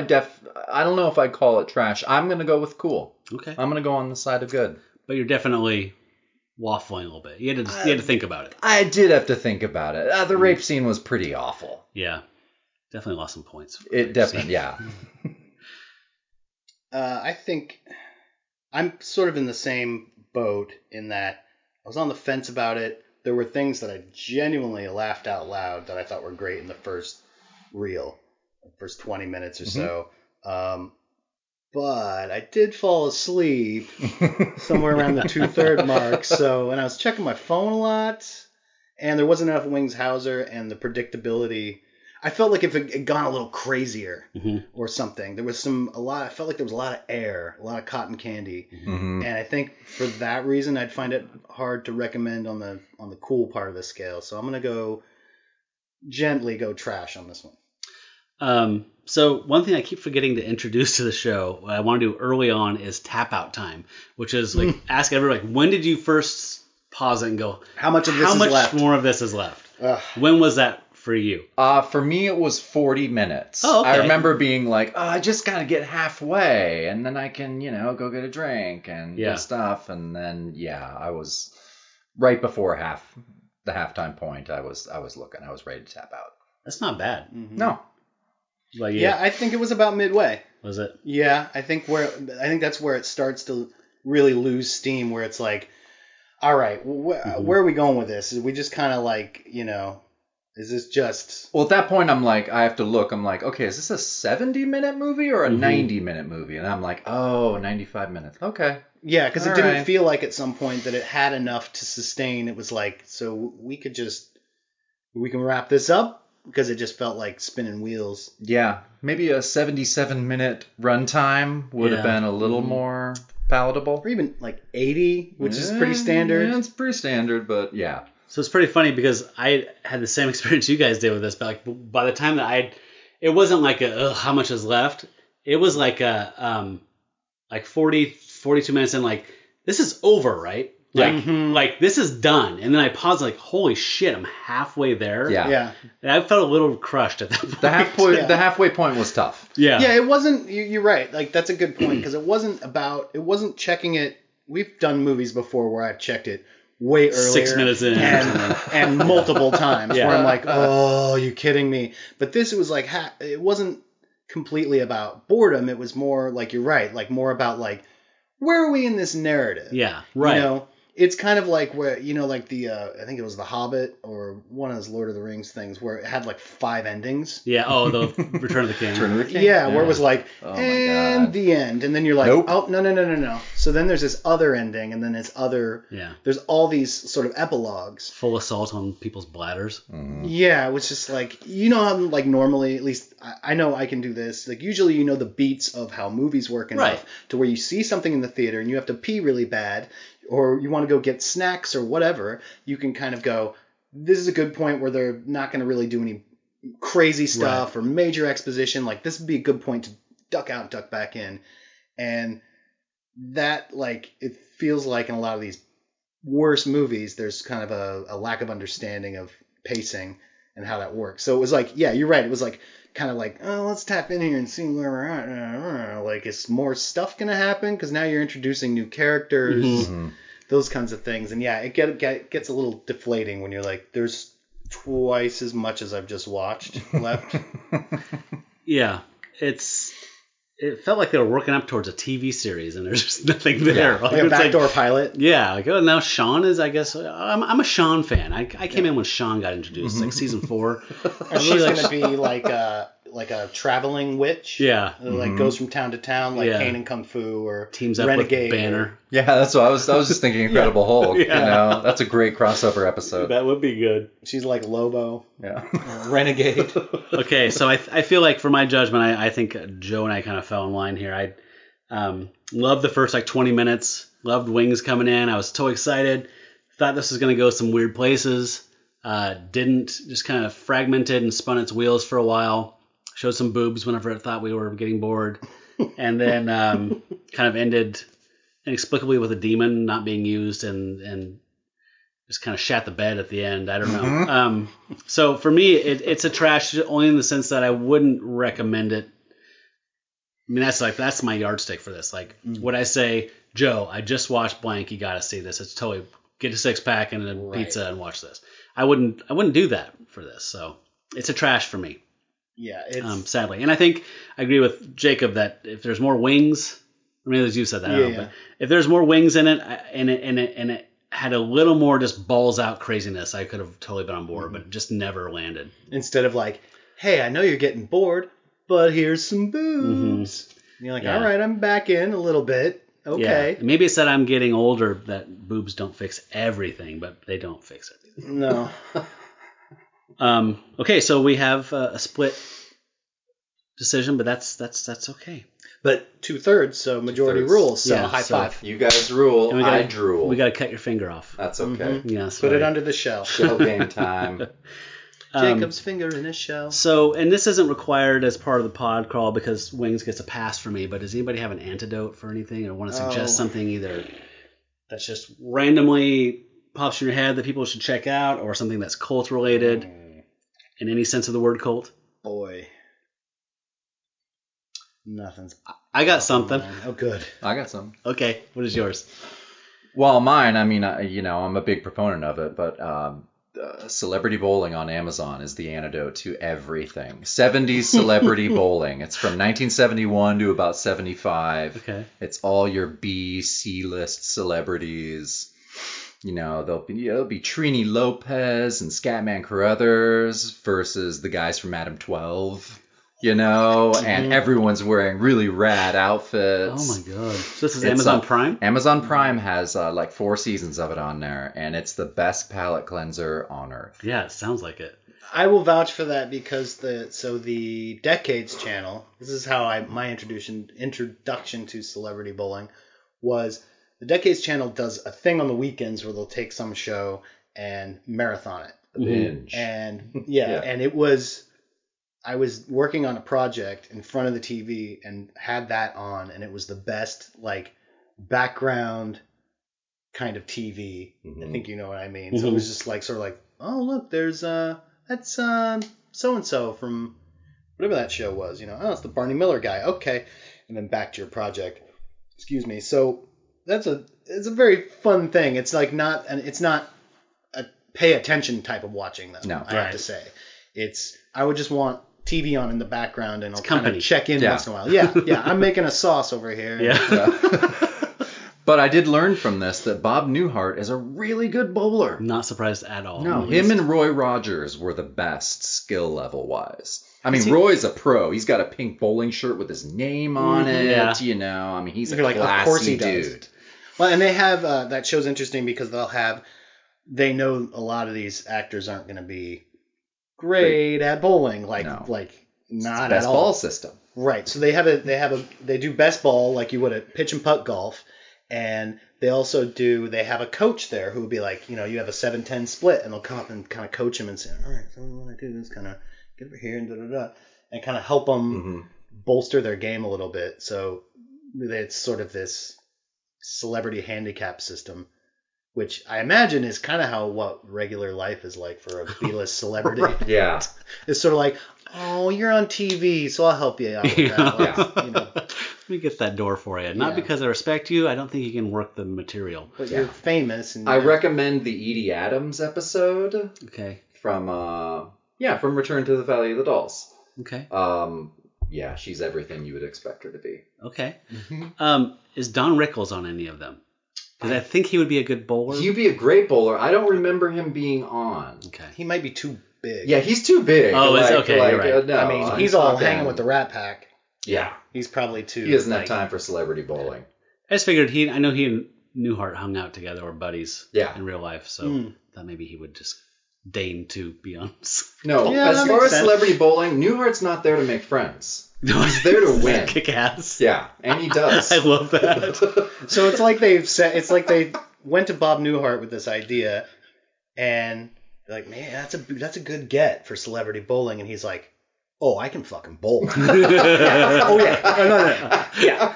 Speaker 4: I'd call it trash. I'm gonna go with cool.
Speaker 3: Okay.
Speaker 4: I'm gonna go on the side of good.
Speaker 3: But you're definitely waffling a little bit. You had to think about it.
Speaker 4: I did have to think about it. The rape scene was pretty awful.
Speaker 3: Yeah. Definitely lost some points.
Speaker 4: It definitely, yeah.
Speaker 2: I think I'm sort of in the same boat in that I was on the fence about it. There were things that I genuinely laughed out loud that I thought were great in the first reel, the first 20 minutes or so. But I did fall asleep somewhere around the 2/3 mark. So, and I was checking my phone a lot, and there wasn't enough Wings Hauser, and the predictability. I felt like if it had gone a little crazier or something, there was I felt like there was a lot of air, a lot of cotton candy, and I think for that reason, I'd find it hard to recommend on the cool part of the scale. So I'm gonna gently go trash on this one.
Speaker 3: So one thing I keep forgetting to introduce to the show, what I want to do early on, is tap out time, which is like ask everybody, like, when did you first pause it and go,
Speaker 2: how much
Speaker 3: more of this is left? When was that for you?
Speaker 4: For me, it was 40 minutes.
Speaker 3: Oh, okay.
Speaker 4: I remember being like, I just got to get halfway, and then I can, go get a drink and get stuff. And then, I was right before the halftime point. I was looking. I was ready to tap out.
Speaker 3: That's not bad.
Speaker 4: No.
Speaker 3: Like,
Speaker 2: yeah, I think it was about midway.
Speaker 3: Was it?
Speaker 2: Yeah, I think that's where it starts to really lose steam, where it's like, all right, where are we going with this? Is we just kind of like, is this just...
Speaker 4: Well, at that point, I'm like, I have to look. I'm like, okay, is this a 70-minute movie or a 90-minute movie? And I'm like, 95 minutes. Okay.
Speaker 2: Yeah, because it didn't feel like at some point that it had enough to sustain. It was like, so we can wrap this up? Because it just felt like spinning wheels.
Speaker 4: Yeah, maybe a 77-minute runtime would have been a little more palatable.
Speaker 2: Or even like 80, which is pretty standard.
Speaker 4: Yeah, it's pretty standard, but yeah.
Speaker 3: So it's pretty funny because I had the same experience you guys did with this, but like by the time that it wasn't like how much is left. It was like like 40, 42 minutes in, like, this is over, right? Like, like this is done. And then I paused, like, holy shit, I'm halfway there.
Speaker 2: Yeah.
Speaker 3: And I felt a little crushed at that point.
Speaker 4: The halfway point was tough.
Speaker 3: Yeah.
Speaker 2: Yeah, it wasn't, you're right. Like, that's a good point, because it wasn't checking it. We've done movies before where I've checked it way earlier.
Speaker 3: 6 minutes in.
Speaker 2: And multiple times where I'm like, oh, you kidding me? But this, it was like, it wasn't completely about boredom. It was more, like, you're right, like, more about, like, where are we in this narrative?
Speaker 3: Yeah, right.
Speaker 2: It's kind of like where, like the, I think it was The Hobbit or one of those Lord of the Rings things where it had like 5 endings.
Speaker 3: Yeah, the Return of the King.
Speaker 2: Yeah, where it was like, and the end. And then you're like, oh, no. So then there's this other ending, and then there's all these sort of epilogues.
Speaker 3: Full assault on people's bladders.
Speaker 2: Yeah, it was just like, how like normally, at least I know I can do this. Like usually the beats of how movies work enough to where you see something in the theater and you have to pee really bad, or you want to go get snacks or whatever, you can kind of go, this is a good point where they're not going to really do any crazy stuff or major exposition. Like, this would be a good point to duck out and duck back in. And that, like, it feels like in a lot of these worse movies, there's kind of a lack of understanding of pacing and how that works. So it was like, yeah, you're right. It was like, kind of like, oh, let's tap in here and see where we're at. Like, is more stuff going to happen? Because now you're introducing new characters, those kinds of things. And yeah, it gets a little deflating when you're like, there's twice as much as I've just watched left.
Speaker 3: Yeah, it felt like they were working up towards a TV series, and there's just nothing there.
Speaker 2: Like a backdoor pilot.
Speaker 3: Yeah, like, oh, now Sean is, I guess, I'm a Sean fan. I came in when Sean got introduced, like season 4.
Speaker 2: And she's going to be like a traveling witch.
Speaker 3: Yeah.
Speaker 2: Like goes from town to town, like Kane and Kung Fu, or
Speaker 3: teams up
Speaker 2: Renegade
Speaker 3: with Banner.
Speaker 4: Yeah, that's what I was just thinking. Incredible Hulk. That's a great crossover episode.
Speaker 3: That would be good.
Speaker 2: She's like Lobo.
Speaker 4: Yeah.
Speaker 2: Renegade.
Speaker 3: Okay, so I feel like for my judgment, I think Joe and I kind of fell in line here. I loved the first like 20 minutes. Loved Wings coming in. I was so excited. Thought this was going to go some weird places. Didn't. Just kind of fragmented and spun its wheels for a while. Showed some boobs whenever I thought we were getting bored. And then kind of ended inexplicably with a demon not being used and just kind of shat the bed at the end. I don't know. So for me, it's a trash only in the sense that I wouldn't recommend it. I mean, that's my yardstick for this. Like, would I say, Joe, I just watched blank, you got to see this. It's totally get a 6-pack and a pizza and watch this. I wouldn't do that for this. So it's a trash for me.
Speaker 2: Yeah, it's
Speaker 3: sadly. And I think I agree with Jacob that if there's more wings, or maybe as you said that, I don't know, but if there's more wings in it and it had a little more just balls out craziness, I could have totally been on board, but it just never landed.
Speaker 2: Instead of like, hey, I know you're getting bored, but here's some boobs. And you're like, all right, I'm back in a little bit. Okay.
Speaker 3: Yeah. Maybe it's that I'm getting older that boobs don't fix everything, but they don't fix everything.
Speaker 2: No.
Speaker 3: Okay, so we have a split decision, but that's okay.
Speaker 2: But 2/3, so majority rules. So high five.
Speaker 4: You guys rule. I drool.
Speaker 3: We got to cut your finger off.
Speaker 4: That's okay.
Speaker 3: Yeah,
Speaker 2: put it under the shell.
Speaker 4: Shell game time.
Speaker 2: Jacob's finger in his shell.
Speaker 3: So, and this isn't required as part of the pod crawl because Wings gets a pass for me. But does anybody have an antidote for anything, or want to suggest something either that's just randomly pops in your head that people should check out, or something that's cult related in any sense of the word cult?
Speaker 2: Boy, nothing's.
Speaker 3: I got something.
Speaker 2: Oh, good.
Speaker 4: I got some.
Speaker 3: Okay, what is yours?
Speaker 4: Well, mine. I mean, I'm a big proponent of it, but Celebrity Bowling on Amazon is the antidote to everything. 70s Celebrity Bowling. It's from 1971 to about 75.
Speaker 3: Okay.
Speaker 4: It's all your B, C-list celebrities. There'll be Trini Lopez and Scatman Carruthers versus the guys from Adam 12. And everyone's wearing really rad outfits.
Speaker 3: Oh my god. So this is Amazon Prime?
Speaker 4: Amazon Prime has like 4 seasons of it on there, and it's the best palate cleanser on earth.
Speaker 3: Yeah, it sounds like it.
Speaker 2: I will vouch for that because the Decades channel, this is how my introduction to Celebrity Bowling was. The Decades channel does a thing on the weekends where they'll take some show and marathon it.
Speaker 4: The binge.
Speaker 2: And and it was, I was working on a project in front of the TV and had that on, and it was the best like background kind of TV. I think you know what I mean. So it was just like sort of like, oh look, there's that's so and so from whatever that show was. Oh, it's the Barney Miller guy. Okay, and then back to your project. Excuse me. So it's a very fun thing. It's like it's not a pay attention type of watching though.
Speaker 4: No,
Speaker 2: I have to say, I would just want TV on in the background and I'll kind of check in once in a while. Yeah, I'm making a sauce over here.
Speaker 3: Yeah.
Speaker 4: But I did learn from this that Bob Newhart is a really good bowler.
Speaker 3: Not surprised at all.
Speaker 4: No, him and Roy Rogers were the best skill level wise. I mean, Roy's a pro. He's got a pink bowling shirt with his name on it.
Speaker 3: Yeah.
Speaker 4: I mean, he's a classy
Speaker 2: of course he
Speaker 4: dude.
Speaker 2: Does. Well, and they have that show's interesting because they know a lot of these actors aren't going to be great at bowling, not
Speaker 4: it's
Speaker 2: at
Speaker 4: best
Speaker 2: all.
Speaker 4: Ball system,
Speaker 2: right? So they do best ball like you would at pitch and putt golf, and they have a coach there who would be like, you have a 7-10 split, and they'll come up and kind of coach him and say, all right, so what we want to do is kind of get over here and and kind of help them bolster their game a little bit. So it's sort of this celebrity handicap system, which I imagine is kind of what regular life is like for a B-list celebrity.
Speaker 4: Yeah.
Speaker 2: It's sort of like, oh, you're on TV, so I'll help you out with that.
Speaker 3: Let me get that door for you. Not because I respect you. I don't think you can work the material.
Speaker 2: But you're famous. And
Speaker 4: I recommend the Edie Adams episode.
Speaker 3: Okay.
Speaker 4: From Return to the Valley of the Dolls.
Speaker 3: Okay.
Speaker 4: Yeah, she's everything you would expect her to be.
Speaker 3: Okay. Is Don Rickles on any of them? Because I think he would be a good bowler.
Speaker 4: He'd be a great bowler. I don't remember him being on.
Speaker 3: Okay.
Speaker 2: He might be too big.
Speaker 4: Yeah, he's too big.
Speaker 3: Oh, it's okay. You're right.
Speaker 2: No, I mean, he's all hanging with the Rat Pack.
Speaker 4: Yeah.
Speaker 2: He's probably too.
Speaker 4: He doesn't have time for celebrity bowling.
Speaker 3: I just figured I know he and Newhart hung out together or buddies in real life, so thought maybe he would just deign to be on.
Speaker 4: No, as far as celebrity bowling, Newhart's not there to make friends. He's there to win.
Speaker 3: Kick ass.
Speaker 4: Yeah, and he does.
Speaker 3: I love that.
Speaker 2: So it's like they went to Bob Newhart with this idea, and they're like, man, that's a good get for celebrity bowling, and he's like, oh, I can fucking bowl. Yeah. Oh yeah. No. Yeah.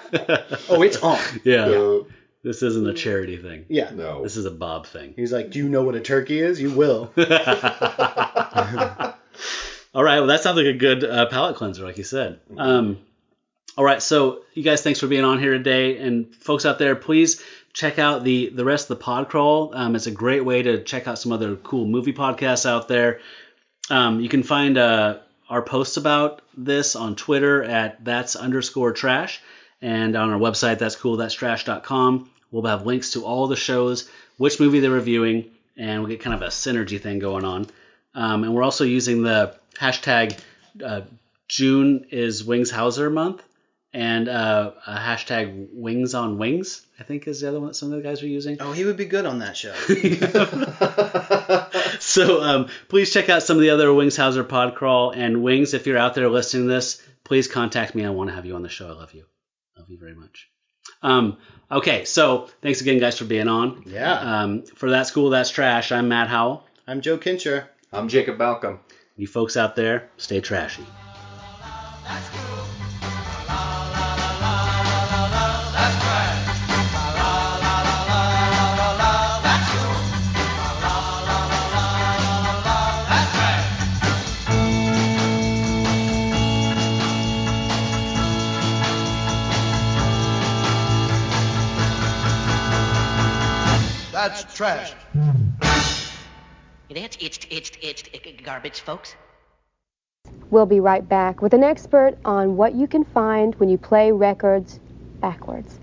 Speaker 2: Oh, it's on.
Speaker 3: Yeah. This isn't a charity thing.
Speaker 2: Yeah.
Speaker 4: No.
Speaker 3: This is a Bob thing.
Speaker 2: He's like, do you know what a turkey is? You will.
Speaker 3: All right. Well, that sounds like a good palate cleanser, like you said. All right. So you guys, thanks for being on here today. And folks out there, please check out the rest of the podcrawl. It's a great way to check out some other cool movie podcasts out there. You can find our posts about this on Twitter at that's_trash, and on our website, that'scoolthat'strash.com. We'll have links to all the shows, which movie they're reviewing, and we'll get kind of a synergy thing going on. And we're also using the hashtag June is Wings Hauser month, and a hashtag Wings on Wings, I think is the other one that some of the guys are using.
Speaker 2: Oh, he would be good on that show.
Speaker 3: So please check out some of the other Wings Hauser podcrawl. And Wings, if you're out there listening to this, please contact me. I want to have you on the show. I love you. Love you very much. Okay, so thanks again, guys, for being on.
Speaker 2: Yeah.
Speaker 3: For That's Cool, That's Trash, I'm Matt Howell.
Speaker 2: I'm Joe Kincher.
Speaker 4: I'm Jacob Malcolm.
Speaker 3: You folks out there, stay trashy.
Speaker 12: That's trash.
Speaker 13: It's garbage, folks.
Speaker 10: We'll be right back with an expert on what you can find when you play records backwards.